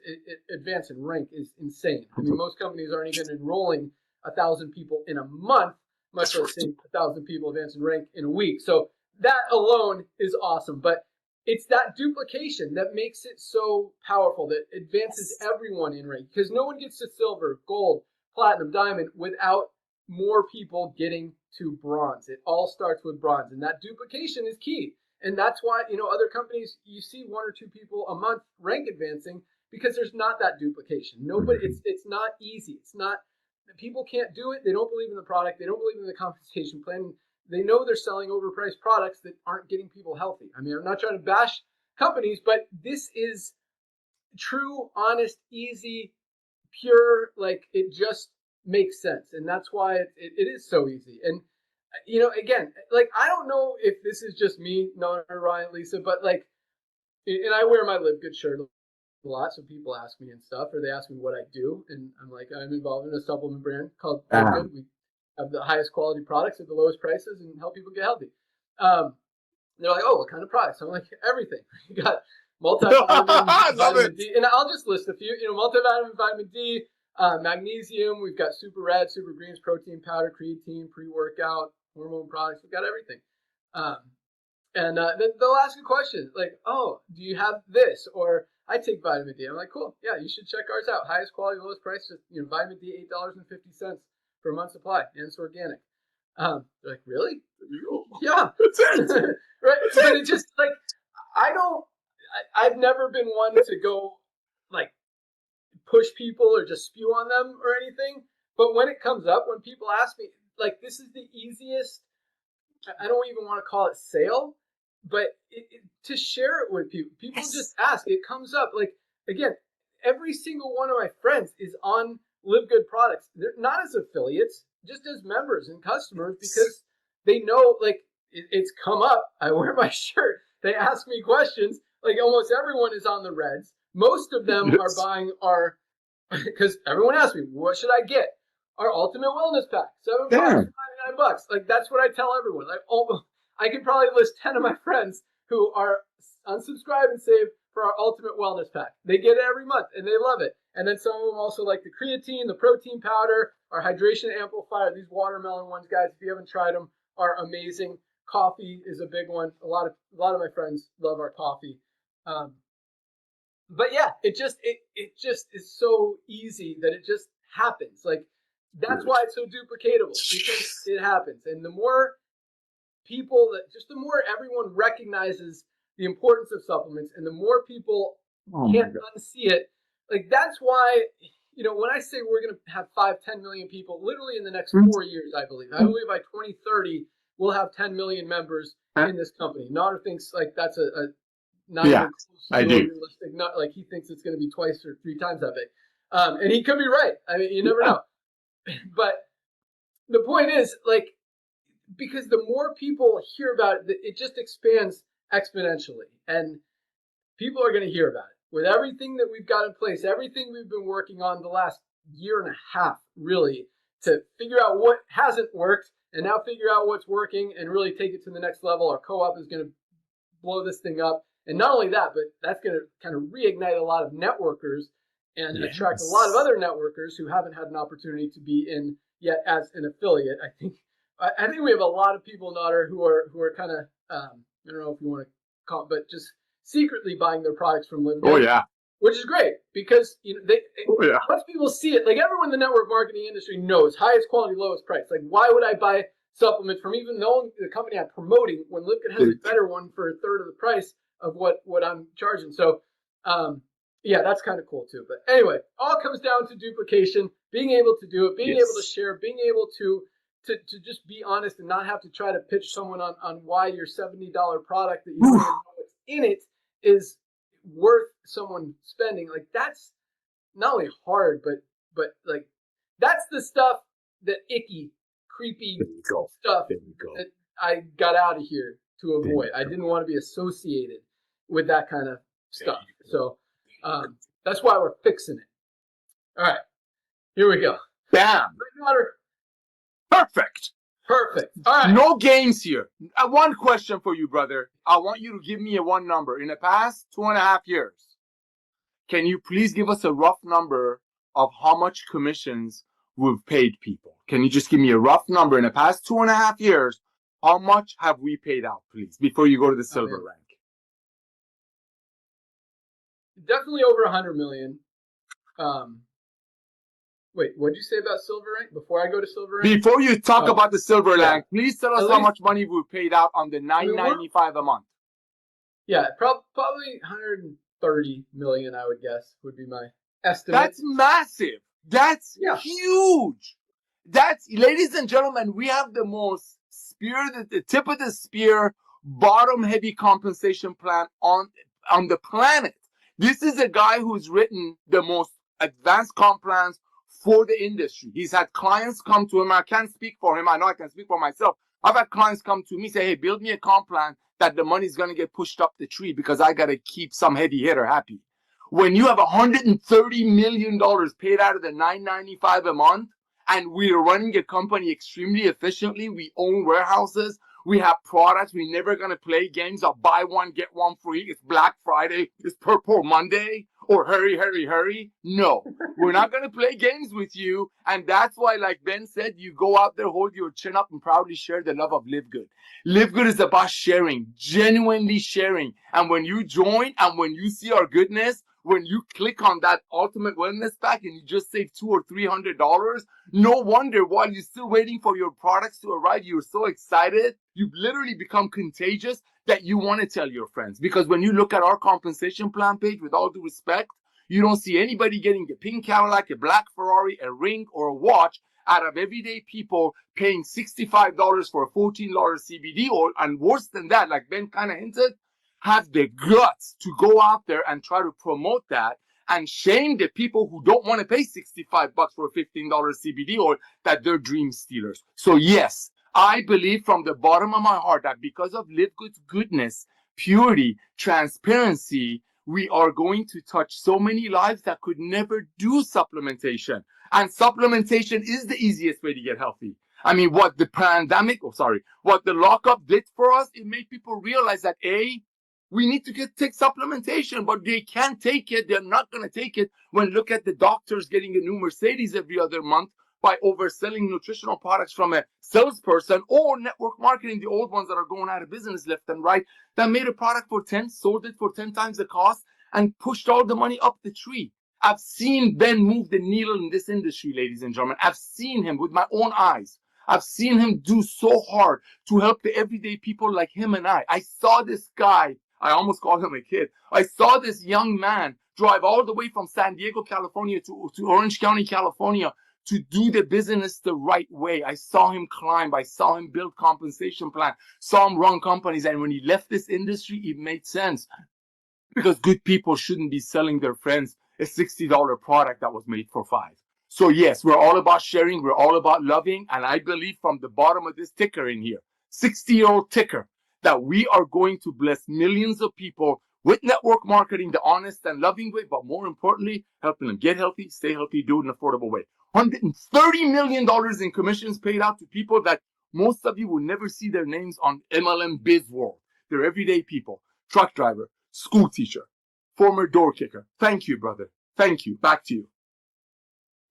advance in rank is insane. I mean, most companies aren't even enrolling 1,000 people in a month, much less 1,000 people advance in rank in a week. So that alone is awesome. But it's that duplication that makes it so powerful, that advances everyone in rank, because no one gets to silver, gold, platinum, diamond without more people getting to bronze. It all starts with bronze, and that duplication is key. And that's why, you know, other companies, you see 1 or 2 people a month rank advancing, because there's not that duplication. Nobody, it's not easy. It's not, people can't do it. They don't believe in the product. They don't believe in the compensation plan. They know they're selling overpriced products that aren't getting people healthy. I mean, I'm not trying to bash companies, but this is true, honest, easy, pure. Like, it just makes sense. And that's why it is so easy. And, you know, again, like, I don't know if this is just me, Nona, Ryan, Lisa, but like, and I wear my LiveGood shirt a lot, so people ask me and stuff, or they ask me what I do, and I'm like, I'm involved in a supplement brand called LiveGood. We have the highest quality products at the lowest prices and help people get healthy. They're like, oh, what kind of products? I'm like, everything. You got multivitamin, vitamin D, and I'll just list a few. Multivitamin, vitamin D, magnesium. We've got super red, super greens, protein powder, creatine, pre-workout, hormone products. We've got everything. And then they'll ask a question like, oh, do you have this? Or I take vitamin D. I'm like, cool. Yeah, you should check ours out. Highest quality, lowest price. Vitamin D, $8.50 for a month supply, and it's organic. They're like, really? Yeah. That's it. Right. But it just like, I've never been one to go like push people or just spew on them or anything. But when it comes up, when people ask me, like, this is the easiest, I don't even want to call it sale, but to share it with people. People just ask. It comes up. Like, again, every single one of my friends is on LiveGood products. They're not as affiliates, just as members and customers, because they know, like, it's come up. I wear my shirt. They ask me questions. Like, almost everyone is on the Reds. Most of them are buying our, because everyone asks me, what should I get? Our Ultimate Wellness Pack, $7.99. Like, that's what I tell everyone. Like, I could probably list 10 of my friends who are unsubscribed and save for our Ultimate Wellness Pack. They get it every month, and they love it. And then some of them also like the creatine, the protein powder, our hydration amplifier. These watermelon ones, guys, if you haven't tried them, are amazing. Coffee is a big one. A lot of my friends love our coffee. But yeah, it just is so easy that it just happens. Like, that's why it's so duplicatable, because it happens. And the more people the more everyone recognizes the importance of supplements, and the more people can't unsee it. Like, that's why, when I say we're going to have 5-10 million people literally in the next 4 years, I believe by 2030, we'll have 10 million members in this company. Nader thinks like that's a not even close to realistic. Not like, he thinks it's going to be 2 or 3 times that big. And he could be right. I mean, you never know. But the point is, like, because the more people hear about it, it just expands exponentially. And people are going to hear about it. With everything that we've got in place, everything we've been working on the last year and a half, really, to figure out what hasn't worked and now figure out what's working and really take it to the next level. Our co-op is going to blow this thing up. And not only that, but that's going to kind of reignite a lot of networkers and attract a lot of other networkers who haven't had an opportunity to be in yet as an affiliate. I think we have a lot of people, Nader, who are kind of, I don't know if you want to call it, but just secretly buying their products from LiveGood. Oh, yeah. Which is great, because once people see it, like, everyone in the network marketing industry knows highest quality, lowest price. Like, why would I buy supplements from even knowing the company I'm promoting when LiveGood has a better one for a third of the price of what I'm charging? So, yeah, that's kind of cool too. But anyway, all comes down to duplication, being able to do it, being able to share, being able to just be honest and not have to try to pitch someone on why your $70 product that you don't even know what's in it is worth someone spending. Like, that's not only hard, but like, that's the stuff, that icky, creepy stuff that I got out of here to avoid. I didn't want to be associated with that kind of stuff. So that's why we're fixing it. All right, here we go. Bam. Perfect. All right. No games here. One question for you, brother. I want you to give me one number. In the past 2.5 years, can you please give us a rough number of how much commissions we've paid people? Can you just give me a rough number? In the past 2.5 years, how much have we paid out, please, before you go to the silver rank? Definitely over 100 million. Wait, what did you say about silver rank? Before I go to silver rank? Before you talk about the silver rank, please tell us how much money we paid out on the $9.95 a month. Yeah, probably 130 million, I would guess, would be my estimate. That's massive. That's huge. That's, ladies and gentlemen, we have the most the tip of the spear, bottom heavy compensation plan on the planet. This is a guy who's written the most advanced comp plans for the industry. He's had clients come to him. I can't speak for him. I know I can speak for myself. I've had clients come to me, say, hey, build me a comp plan that the money's going to get pushed up the tree because I got to keep some heavy hitter happy. When you have $130 million paid out of the $995 a month, and we are running a company extremely efficiently, we own warehouses, we have products, we're never going to play games of buy one, get one free, it's Black Friday, it's Purple Monday, or hurry, hurry, hurry. No, we're not going to play games with you. And that's why, like Ben said, you go out there, hold your chin up, and proudly share the love of LiveGood. LiveGood is about sharing, genuinely sharing. And when you join and when you see our goodness, when you click on that ultimate wellness pack and you just save $200 or $300, no wonder while you're still waiting for your products to arrive, you're so excited. You've literally become contagious that you want to tell your friends. Because when you look at our compensation plan page, with all due respect, you don't see anybody getting a pink Cadillac, a black Ferrari, a ring, or a watch out of everyday people paying $65 for a $14 CBD oil. And worse than that, like Ben kind of hinted, have the guts to go out there and try to promote that and shame the people who don't want to pay $65 for a $15 CBD oil that they're dream stealers. So yes, I believe from the bottom of my heart that because of LiveGood's goodness, purity, transparency, we are going to touch so many lives that could never do supplementation. And supplementation is the easiest way to get healthy. I mean, what the what the lockup did for us, it made people realize that we need to take supplementation, but they can't take it. They're not going to take it when look at the doctors getting a new Mercedes every other month by overselling nutritional products from a salesperson, or network marketing, the old ones that are going out of business left and right, that made a product for 10, sold it for 10 times the cost, and pushed all the money up the tree. I've seen Ben move the needle in this industry, ladies and gentlemen. I've seen him with my own eyes. I've seen him do so hard to help the everyday people like him and I. I saw this guy, I almost called him a kid. I saw this young man drive all the way from San Diego, California to Orange County, California to do the business the right way. I saw him climb. I saw him build compensation plan, saw him run companies. And when he left this industry, it made sense because good people shouldn't be selling their friends a $60 product that was made for $5. So yes, we're all about sharing. We're all about loving. And I believe from the bottom of this ticker in here, 60-year-old ticker, that we are going to bless millions of people with network marketing, the honest and loving way, but more importantly, helping them get healthy, stay healthy, do it in an affordable way. $130 million in commissions paid out to people that most of you will never see their names on MLM Biz World. They're everyday people, truck driver, school teacher, former door kicker. Thank you, brother. Thank you. Back to you.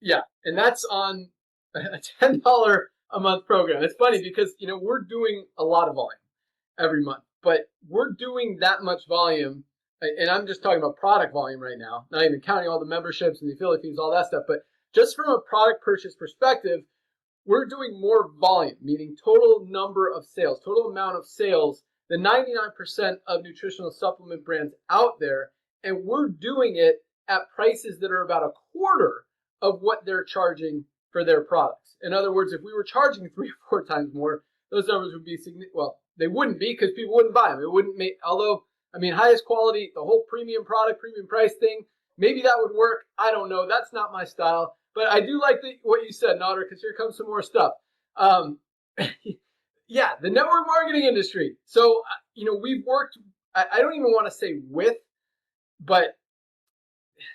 Yeah, and that's on a $10 a month program. It's funny because, we're doing a lot of volume every month, but we're doing that much volume, and I'm just talking about product volume right now, not even counting all the memberships and the affiliate fees, all that stuff, but just from a product purchase perspective, we're doing more volume, meaning total number of sales, total amount of sales, than 99% of nutritional supplement brands out there, and we're doing it at prices that are about a quarter of what they're charging for their products. In other words, if we were charging 3 or 4 times more, those numbers would be significant. Well, they wouldn't be because people wouldn't buy them. It wouldn't make, highest quality, the whole premium product, premium price thing, maybe that would work. I don't know. That's not my style. But I do like what you said, Nader, because here comes some more stuff. Yeah, the network marketing industry. So, we've worked, I don't even want to say with, but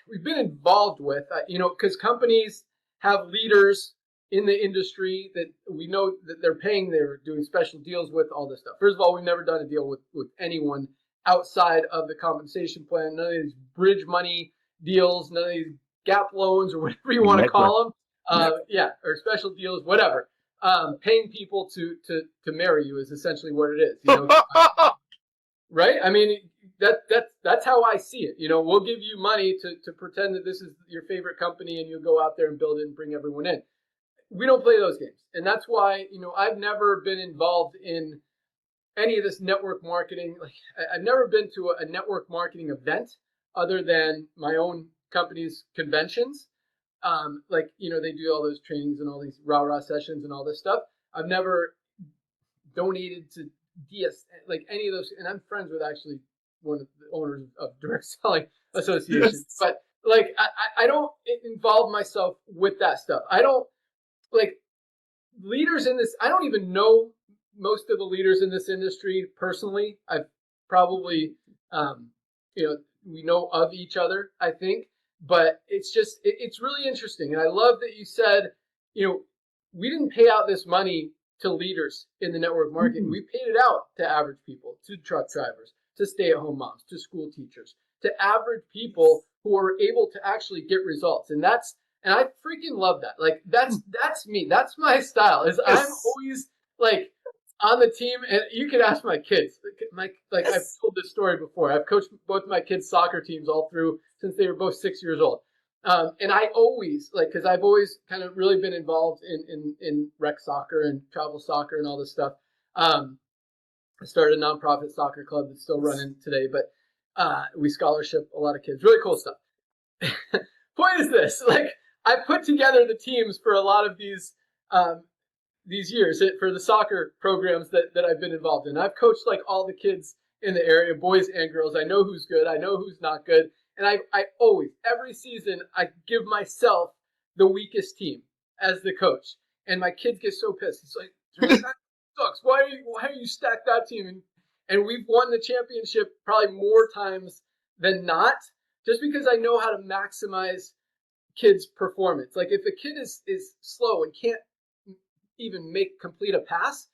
we've been involved with, because companies have leaders in the industry that we know that they're doing special deals with, all this stuff. First of all, we've never done a deal with anyone outside of the compensation plan, none of these bridge money deals, none of these gap loans or whatever you want to call them. Or special deals, whatever. Paying people to marry you is essentially what it is. Right? I mean, that's how I see it. We'll give you money to pretend that this is your favorite company and you'll go out there and build it and bring everyone in. We don't play those games. And that's why, I've never been involved in any of this network marketing. Like, I've never been to a network marketing event other than my own company's conventions. They do all those trainings and all these rah-rah sessions and all this stuff. I've never donated to DS, like any of those. And I'm friends with actually one of the owners of Direct Selling Association. Yes. But I don't involve myself with that stuff. I don't, leaders in this, I don't even know most of the leaders in this industry personally. I've probably we know of each other, I think, but it's really interesting. And I love that you said, we didn't pay out this money to leaders in the network marketing. We paid it out to average people, to truck drivers, to stay-at-home moms, to school teachers, to average people who are able to actually get results. And I freaking love that. Like that's me. That's my style. Is I'm always like on the team, and you can ask my kids. I've told this story before. I've coached both my kids' soccer teams all through since they were both 6 years old. And I always because I've always kind of really been involved in rec soccer and travel soccer and all this stuff. I started a nonprofit soccer club that's still running today, but we scholarship a lot of kids. Really cool stuff. Point is this: I put together the teams for a lot of these years for the soccer programs that I've been involved in. I've coached all the kids in the area, boys and girls. I know who's good. I know who's not good. And I always, every season, I give myself the weakest team as the coach. And my kids get so pissed. It's like, that sucks. Why are you stacked that team? And we've won the championship probably more times than not, just because I know how to maximize kids' performance. Like if a kid is slow and can't even complete a pass,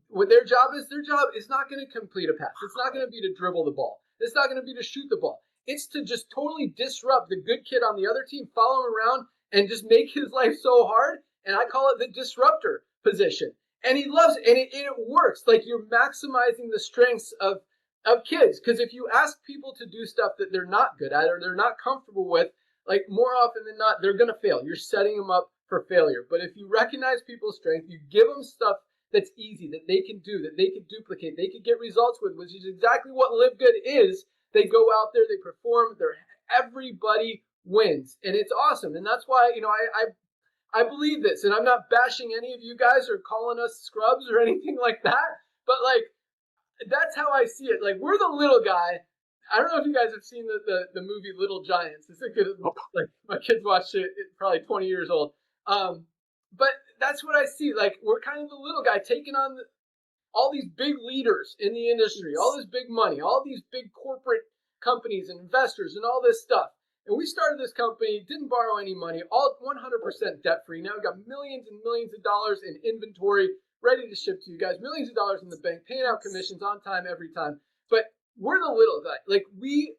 what their job is not going to complete a pass. It's not going to be to dribble the ball. It's not going to be to shoot the ball. It's to just totally disrupt the good kid on the other team, follow him around, and just make his life so hard. And I call it the disruptor position. And he loves it, and it works. Like you're maximizing the strengths of kids. Because if you ask people to do stuff that they're not good at or they're not comfortable with, more often than not, they're going to fail. You're setting them up for failure. But if you recognize people's strength, you give them stuff that's easy, that they can do, that they can duplicate, they can get results with, which is exactly what LiveGood is. They go out there, they perform, everybody wins. And it's awesome. And that's why, I believe this. And I'm not bashing any of you guys or calling us scrubs or anything like that. But that's how I see it. We're the little guy. I don't know if you guys have seen the movie Little Giants. It's a good, my kids watched it, probably 20 years old. But that's what I see. We're kind of the little guy taking on all these big leaders in the industry, all this big money, all these big corporate companies and investors and all this stuff. And we started this company, didn't borrow any money, all 100% debt free. Now we've got millions and millions of dollars in inventory ready to ship to you guys, millions of dollars in the bank, paying out commissions on time every time. But we're the little guy. We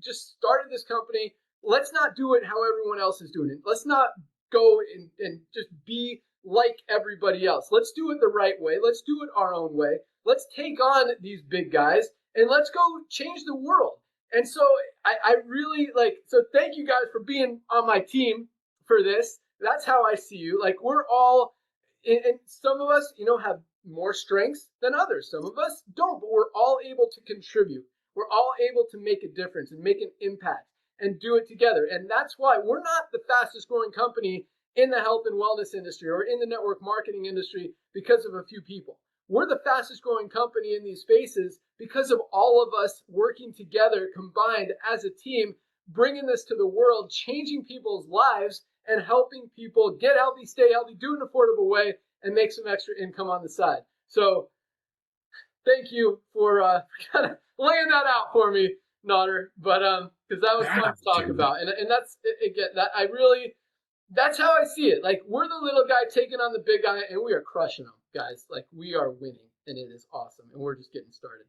just started this company. Let's not do it how everyone else is doing it. Let's not go and just be like everybody else. Let's do it the right way. Let's do it our own way. Let's take on these big guys and let's go change the world. And so I really so thank you guys for being on my team for this. That's how I see you. We're all, and some of us, have more strengths than others. Some of us don't, but we're all able to contribute. We're all able to make a difference and make an impact and do it together. And that's why we're not the fastest growing company in the health and wellness industry or in the network marketing industry because of a few people. We're the fastest growing company in these spaces because of all of us working together, combined as a team, bringing this to the world, changing people's lives and helping people get healthy, stay healthy, do an affordable way, and make some extra income on the side. So thank you for kind of laying that out for me, Nodder. But because that was fun to talk about. And that's, again, that's how I see it. We're the little guy taking on the big guy, and we are crushing them, guys. We are winning, and it is awesome. And we're just getting started.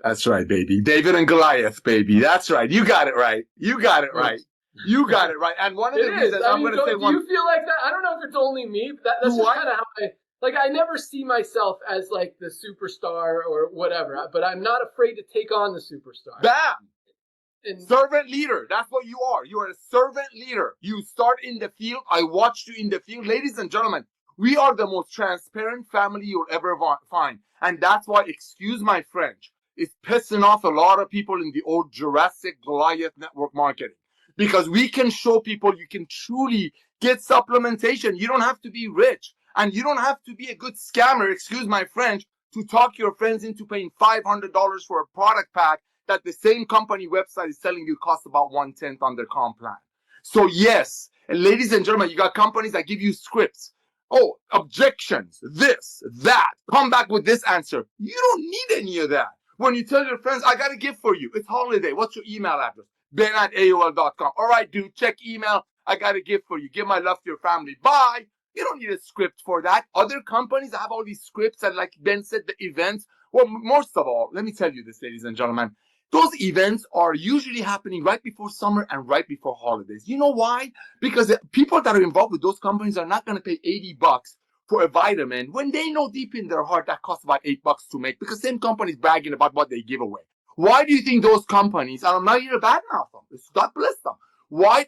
That's right, baby. David and Goliath, baby. That's right. You got it right. You got it right. You got it right. And one of the reasons I'm going to say one. Do you feel like that? I don't know if it's only me, but that's just kind of how I never see myself as the superstar or whatever, but I'm not afraid to take on the superstar. Bam! Servant leader. That's what you are. You are a servant leader. You start in the field. I watched you in the field. Ladies and gentlemen, we are the most transparent family you'll ever find. And that's why, excuse my French, it's pissing off a lot of people in the old Jurassic Goliath network marketing. Because we can show people you can truly get supplementation. You don't have to be rich. And you don't have to be a good scammer, excuse my French, to talk your friends into paying $500 for a product pack that the same company website is telling you costs about 1/10 on their comp plan. So yes, and ladies and gentlemen, you got companies that give you scripts. Oh, objections, this, that. Come back with this answer. You don't need any of that. When you tell your friends, I got a gift for you. It's holiday. What's your email address? Ben@AOL.com. All right, dude, check email. I got a gift for you. Give my love to your family. Bye. You don't need a script for that. Other companies have all these scripts and like Ben said, the events. Well, most of all, let me tell you this, ladies and gentlemen. Those events are usually happening right before summer and right before holidays. You know why? Because the people that are involved with those companies are not going to pay $80 for a vitamin when they know deep in their heart that costs about $8 to make, because same companies bragging about what they give away. Why do you think those companies, and I'm not here to badmouth them, God bless them. Why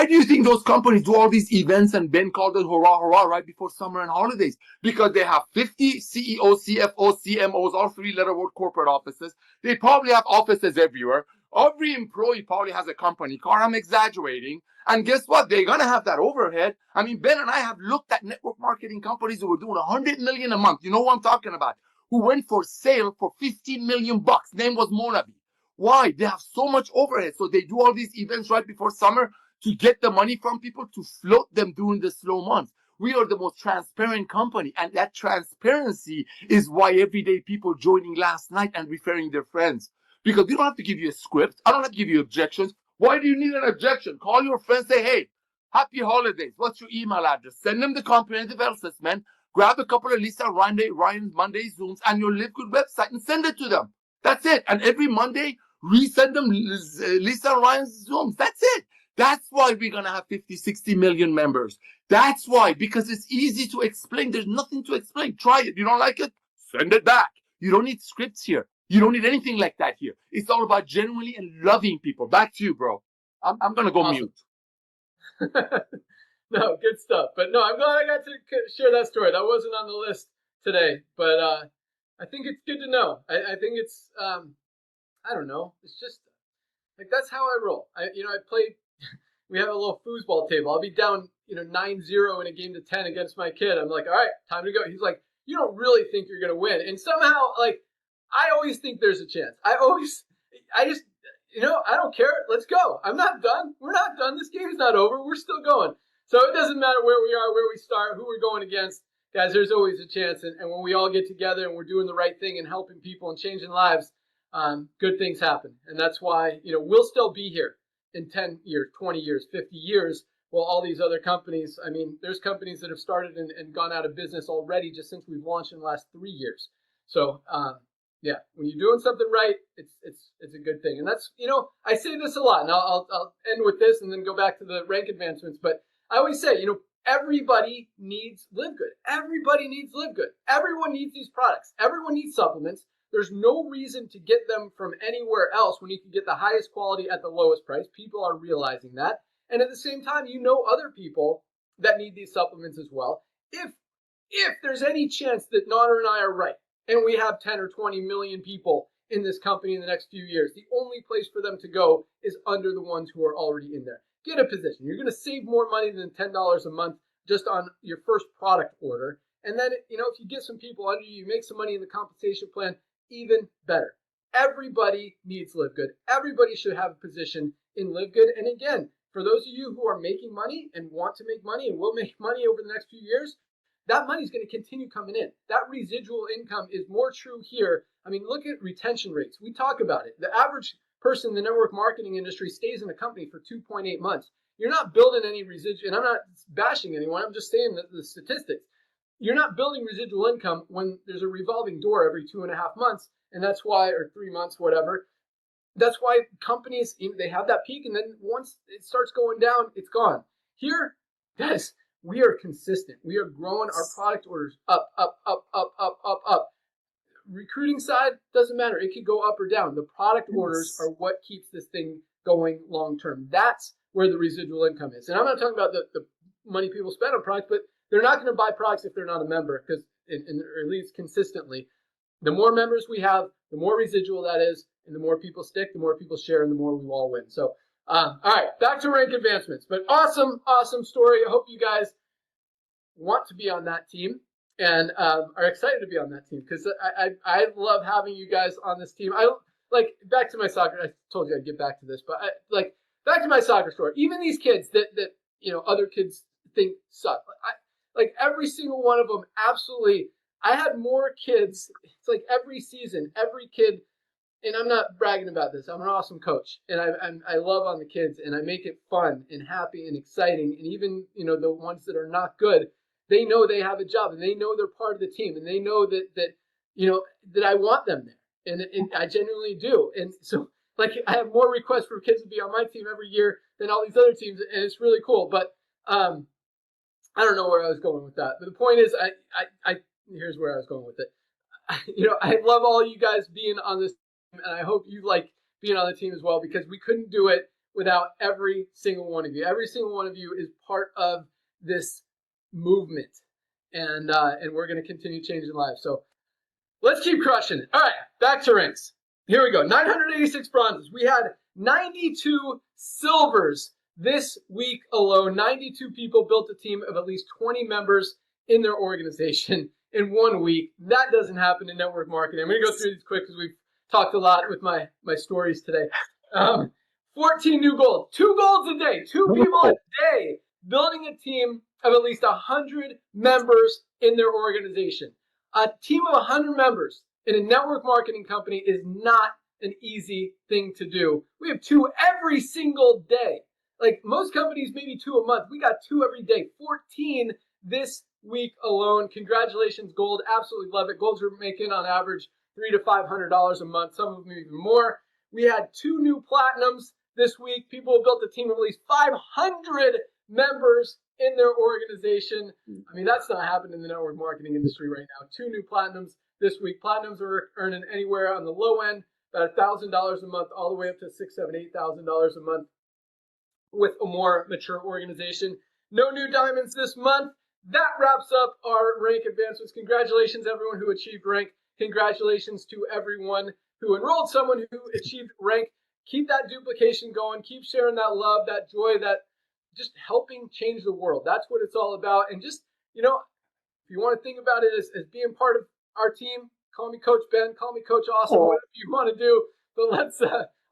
do you think those companies do all these events and Ben called it hurrah, hurrah right before summer and holidays? Because they have 50 CEOs, CFOs, CMOs, all three-letter word corporate offices. They probably have offices everywhere. Every employee probably has a company car. I'm exaggerating. And guess what? They're going to have that overhead. I mean, Ben and I have looked at network marketing companies who were doing $100 million a month. You know what I'm talking about? Who went for sale for $15 million. Name was Monavi. Why? They have so much overhead. So they do all these events right before summer to get the money from people to float them during the slow months. We are the most transparent company. And that transparency is why everyday people joining last night and referring their friends. Because we don't have to give you a script. I don't have to give you objections. Why do you need an objection? Call your friends, say, hey, happy holidays. What's your email address? Send them the comprehensive assessment. Grab a couple of Lisa Ryan's Monday Zooms and your LiveGood website and send it to them. That's it. And every Monday, resend them Lisa Ryan's Zooms. That's it. That's why we're going to have 50, 60 million members. That's why, because it's easy to explain. There's nothing to explain. Try it. You don't like it? Send it back. You don't need scripts here. You don't need anything like that here. It's all about genuinely and loving people. Back to you, bro. I'm going to go Awesome. mute. No, good stuff. But no, I'm glad I got to share that story. That wasn't on the list today, but I think it's good to know. I think it's I don't know. It's just like that's how I roll. I play. We have a little foosball table. I'll be down 9-0 in a game to 10 against my kid. I'm like, all right, time to go. He's like, you don't really think you're gonna win, and somehow like I always think there's a chance. I just I don't care. Let's go. I'm not done. We're not done. This game's not over. We're still going. So it doesn't matter where we are, where we start, who we're going against. Guys, there's always a chance. And when we all get together and we're doing the right thing and helping people and changing lives, good things happen. And that's why, we'll still be here in 10 years, 20 years, 50 years. Well, all these other companies, I mean, there's companies that have started and gone out of business already just since we've launched in the last 3 years. So, yeah, when you're doing something right, it's a good thing. And that's, I say this a lot, and I'll end with this and then go back to the rank advancements. But I always say, everybody needs LiveGood. Everybody needs LiveGood. Everyone needs these products. Everyone needs supplements. There's no reason to get them from anywhere else when you can get the highest quality at the lowest price. People are realizing that. And at the same time, other people that need these supplements as well. If there's any chance that Nader and I are right, and we have 10 or 20 million people in this company in the next few years, the only place for them to go is under the ones who are already in there. Get a position. You're going to save more money than $10 a month just on your first product order. And then, if you get some people under you, you make some money in the compensation plan, even better. Everybody needs LiveGood. Everybody should have a position in LiveGood. And again, for those of you who are making money and want to make money and will make money over the next few years, that money is going to continue coming in. That residual income is more true here. I mean, look at retention rates. We talk about it. The average person in the network marketing industry stays in a company for 2.8 months. You're not building any residual, and I'm not bashing anyone. I'm just saying the statistics. You're not building residual income when there's a revolving door every 2.5 months, and that's why, or 3 months, whatever. That's why companies, they have that peak, and then once it starts going down, it's gone. Here, guys, we are consistent. We are growing our product orders up. Recruiting side, doesn't matter. It could go up or down. The product orders are what keeps this thing going long term. That's where the residual income is. And I'm not talking about the money people spend on products, but they're not going to buy products if they're not a member, because, or at least consistently, the more members we have, the more residual that is, and the more people stick, the more people share, and the more we all win. So, all right, back to rank advancements. But awesome story. I hope you guys want to be on that team and are excited to be on that team, because I love having you guys on this team. I like, back to my soccer. I told you I'd get back to this, but back to my soccer story. Even these kids that other kids think suck. Like every single one of them absolutely I had more kids. It's like every season, every kid, and I'm not bragging about this. I'm an awesome coach, and I love on the kids, and I make it fun and happy and exciting. And even the ones that are not good, they know they have a job, and they know they're part of the team, and they know that I want them there, and I genuinely do. And so, like, I have more requests for kids to be on my team every year than all these other teams, and it's really cool. But I don't know where I was going with that. But the point is, I here's where I was going with it. I love all you guys being on this team, and I hope you like being on the team as well, because we couldn't do it without every single one of you. Every single one of you is part of this movement, and we're going to continue changing lives. So let's keep crushing it. All right, back to ranks. Here we go. 986 bronzes. We had 92 silvers this week alone. 92 people built a team of at least 20 members in their organization in 1 week. That doesn't happen in network marketing. I'm going to go through these quick because we've talked a lot with my stories today. 14 new goals. 2 goals a day. 2 people a day building a team of at least 100 members in their organization. A team of 100 members in a network marketing company is not an easy thing to do. We have 2 every single day. Like most companies, maybe 2 a month. We got 2 every day. 14 this week alone. Congratulations, Gold. Absolutely love it. Golds are making on average $300 to $500 a month. Some of them even more. We had 2 new platinums this week. People have built a team of at least 500 members in their organization. I mean, that's not happening in the network marketing industry right now. 2 new platinums this week. Platinums are earning anywhere on the low end, about $1,000 a month, all the way up to $6,000, $7,000, $8,000 a month with a more mature organization. No new diamonds this month. That wraps up our rank advancements. Congratulations, everyone who achieved rank. Congratulations to everyone who enrolled someone who achieved rank. Keep that duplication going. Keep sharing that love, that joy, that just helping change the world. That's what it's all about. And just, if you want to think about it as being part of our team, call me Coach Ben, call me Coach Awesome, whatever you want to do. But let's,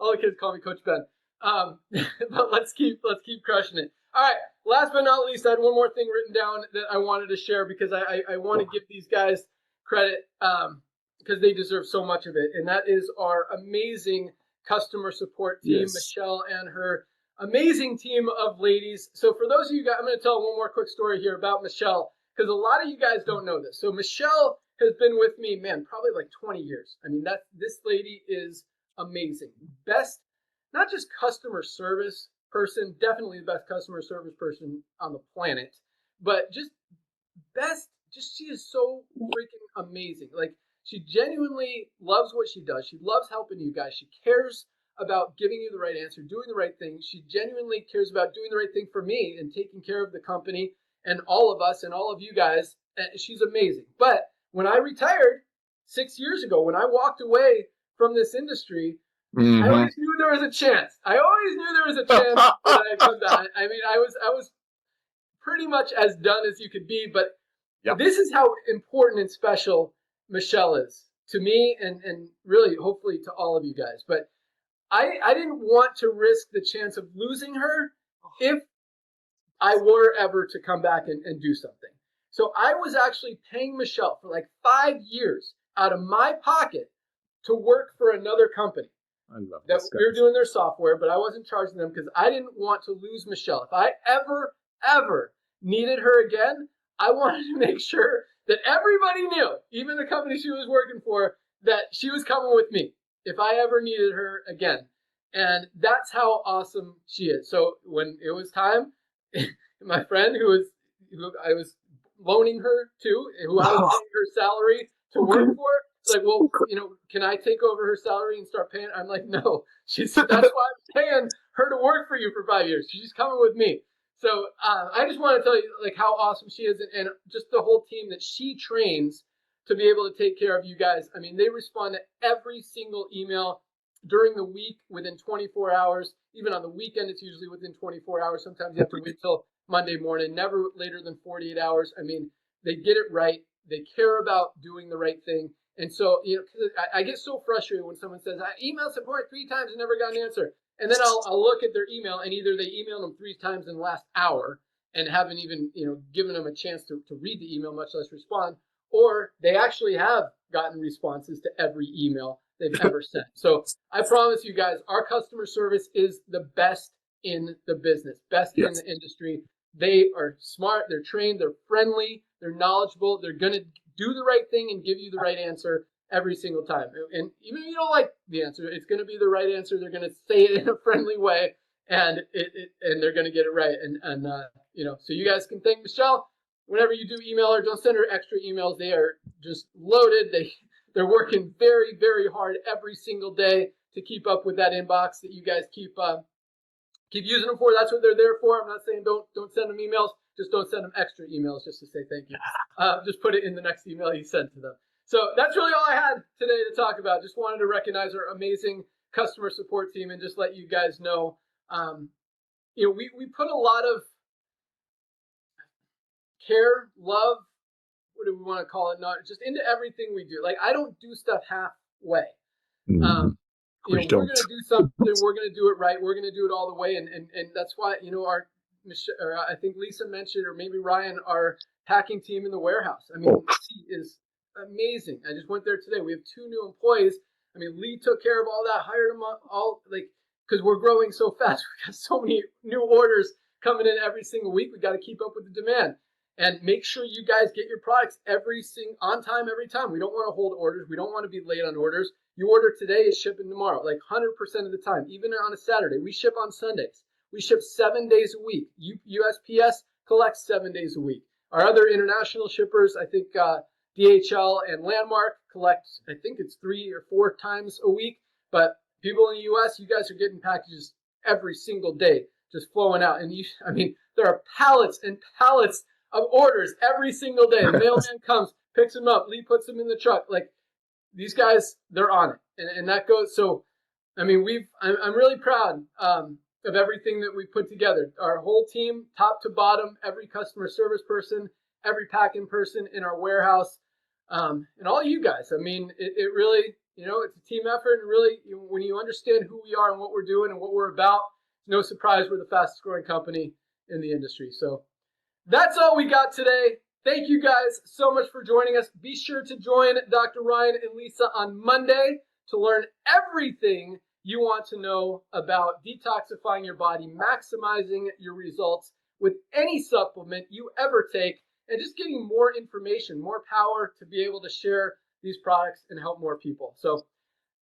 all the kids call me Coach Ben. But let's keep crushing it. All right. Last but not least, I had one more thing written down that I wanted to share because I want to give these guys credit because they deserve so much of it. And that is our amazing customer support team, yes. Michelle and her amazing team of ladies. So for those of you guys, I'm going to tell one more quick story here about Michelle because a lot of you guys don't know this. So Michelle has been with me, man, probably like 20 years. I mean, this lady is amazing. Best, not just customer service person, definitely the best customer service person on the planet, but just best, she is so freaking amazing. Like, she genuinely loves what she does. She loves helping you guys. She cares about giving you the right answer, doing the right thing. She genuinely cares about doing the right thing for me and taking care of the company and all of us and all of you guys. And she's amazing. But when I retired 6 years ago, when I walked away from this industry, I always knew there was a chance. I always knew there was a chance that I'd come back. I mean, I was pretty much as done as you could be, but this is how important and special Michelle is to me and really hopefully to all of you guys. But I didn't want to risk the chance of losing her if I were ever to come back and do something. So I was actually paying Michelle for like 5 years out of my pocket to work for another company. I love that. We were doing their software, but I wasn't charging them because I didn't want to lose Michelle. If I ever needed her again, I wanted to make sure that everybody knew, even the company she was working for, that she was coming with me if I ever needed her again. And that's how awesome she is. So when it was time, my friend who I was loaning her to, who I was paying her salary to work for, like, well, can I take over her salary and start paying? I'm like, no. That's why I'm paying her to work for you for 5 years. She's coming with me. So I just want to tell you like how awesome she is and just the whole team that she trains to be able to take care of you guys. I mean, they respond to every single email during the week within 24 hours. Even on the weekend, it's usually within 24 hours. Sometimes you have to wait till Monday morning, never later than 48 hours. I mean, they get it right. They care about doing the right thing. And so, I get so frustrated when someone says, I emailed support 3 times and never got an answer. And then I'll look at their email and either they emailed them 3 times in the last hour and haven't even, given them a chance to read the email, much less respond, or they actually have gotten responses to every email they've ever sent. So I promise you guys, our customer service is the best in the business, best in the industry. They are smart, they're trained, they're friendly, they're knowledgeable, they're going to do the right thing and give you the right answer every single time. And even if you don't like the answer, it's going to be the right answer. They're going to say it in a friendly way, and they're going to get it right. And so you guys can thank Michelle. Whenever you do email her, don't send her extra emails. They are just loaded. They're working very, very hard every single day to keep up with that inbox that you guys keep using them for. That's what they're there for. I'm not saying don't send them emails. Just don't send them extra emails just to say thank you. Just put it in the next email you send to them. So that's really all I had today to talk about. Just wanted to recognize our amazing customer support team and just let you guys know, we put a lot of care, love, what do we want to call it? Not just into everything we do. Like, I don't do stuff halfway. We're going to do something. We're going to do it right. We're going to do it all the way. And that's why, I think Lisa mentioned, or maybe Ryan, our packing team in the warehouse. I mean, Lee is amazing. I just went there today. We have 2 new employees. I mean, Lee took care of all that, hired them all, because we're growing so fast. We got so many new orders coming in every single week. We got to keep up with the demand. And make sure you guys get your products on time every time. We don't want to hold orders. We don't want to be late on orders. You order today, it's shipping tomorrow, like 100% of the time. Even on a Saturday, we ship on Sundays. We ship 7 days a week. USPS collects 7 days a week. Our other international shippers, I think DHL and Landmark collect, I think it's 3 or 4 times a week. But people in the US, you guys are getting packages every single day, just flowing out. And there are pallets and pallets of orders every single day. The mailman comes, picks them up, Lee puts them in the truck. Like, these guys, they're on it, and that goes. So, I mean, I'm really proud of everything that we put together. Our whole team, top to bottom, every customer service person, every packing person in our warehouse, and all you guys. I mean, it really, it's a team effort, and really, when you understand who we are and what we're doing and what we're about, it's no surprise we're the fastest growing company in the industry. So. That's all we got today. Thank you guys so much for joining us. Be sure to join Dr. Ryan and Lisa on Monday to learn everything you want to know about detoxifying your body, maximizing your results with any supplement you ever take, and just getting more information, more power to be able to share these products and help more people. So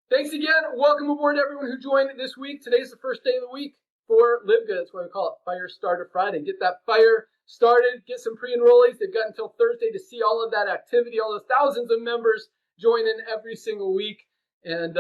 thanks again. Welcome aboard everyone who joined this week. Today's the first day of the week for LiveGood. That's why we call it Firestarter Friday. Get that fire started, get some pre-enrollees. They've got until Thursday to see all of that activity, all those thousands of members join in every single week, and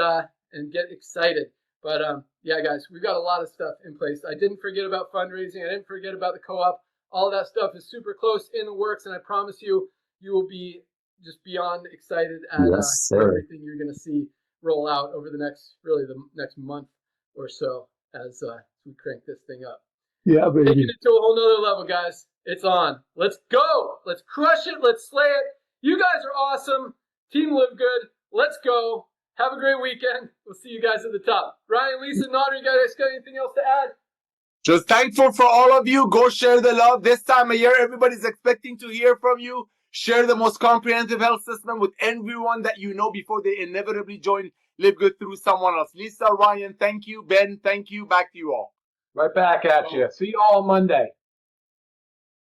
get excited. But yeah, guys, we've got a lot of stuff in place. I didn't forget about fundraising. I didn't forget about the co-op. All of that stuff is super close in the works, and I promise you, you will be just beyond excited at everything you're going to see roll out over the next month or so as we crank this thing up. Yeah, baby. Taking it to a whole nother level, guys. It's on. Let's go. Let's crush it. Let's slay it. You guys are awesome. Team LiveGood. Let's go. Have a great weekend. We'll see you guys at the top. Ryan, Lisa, Nader, you guys got anything else to add? Just thankful for all of you. Go share the love. This time of year, everybody's expecting to hear from you. Share the most comprehensive health system with everyone that you know before they inevitably join LiveGood through someone else. Lisa, Ryan, thank you. Ben, thank you. Back to you all. Right back at you. See you all Monday.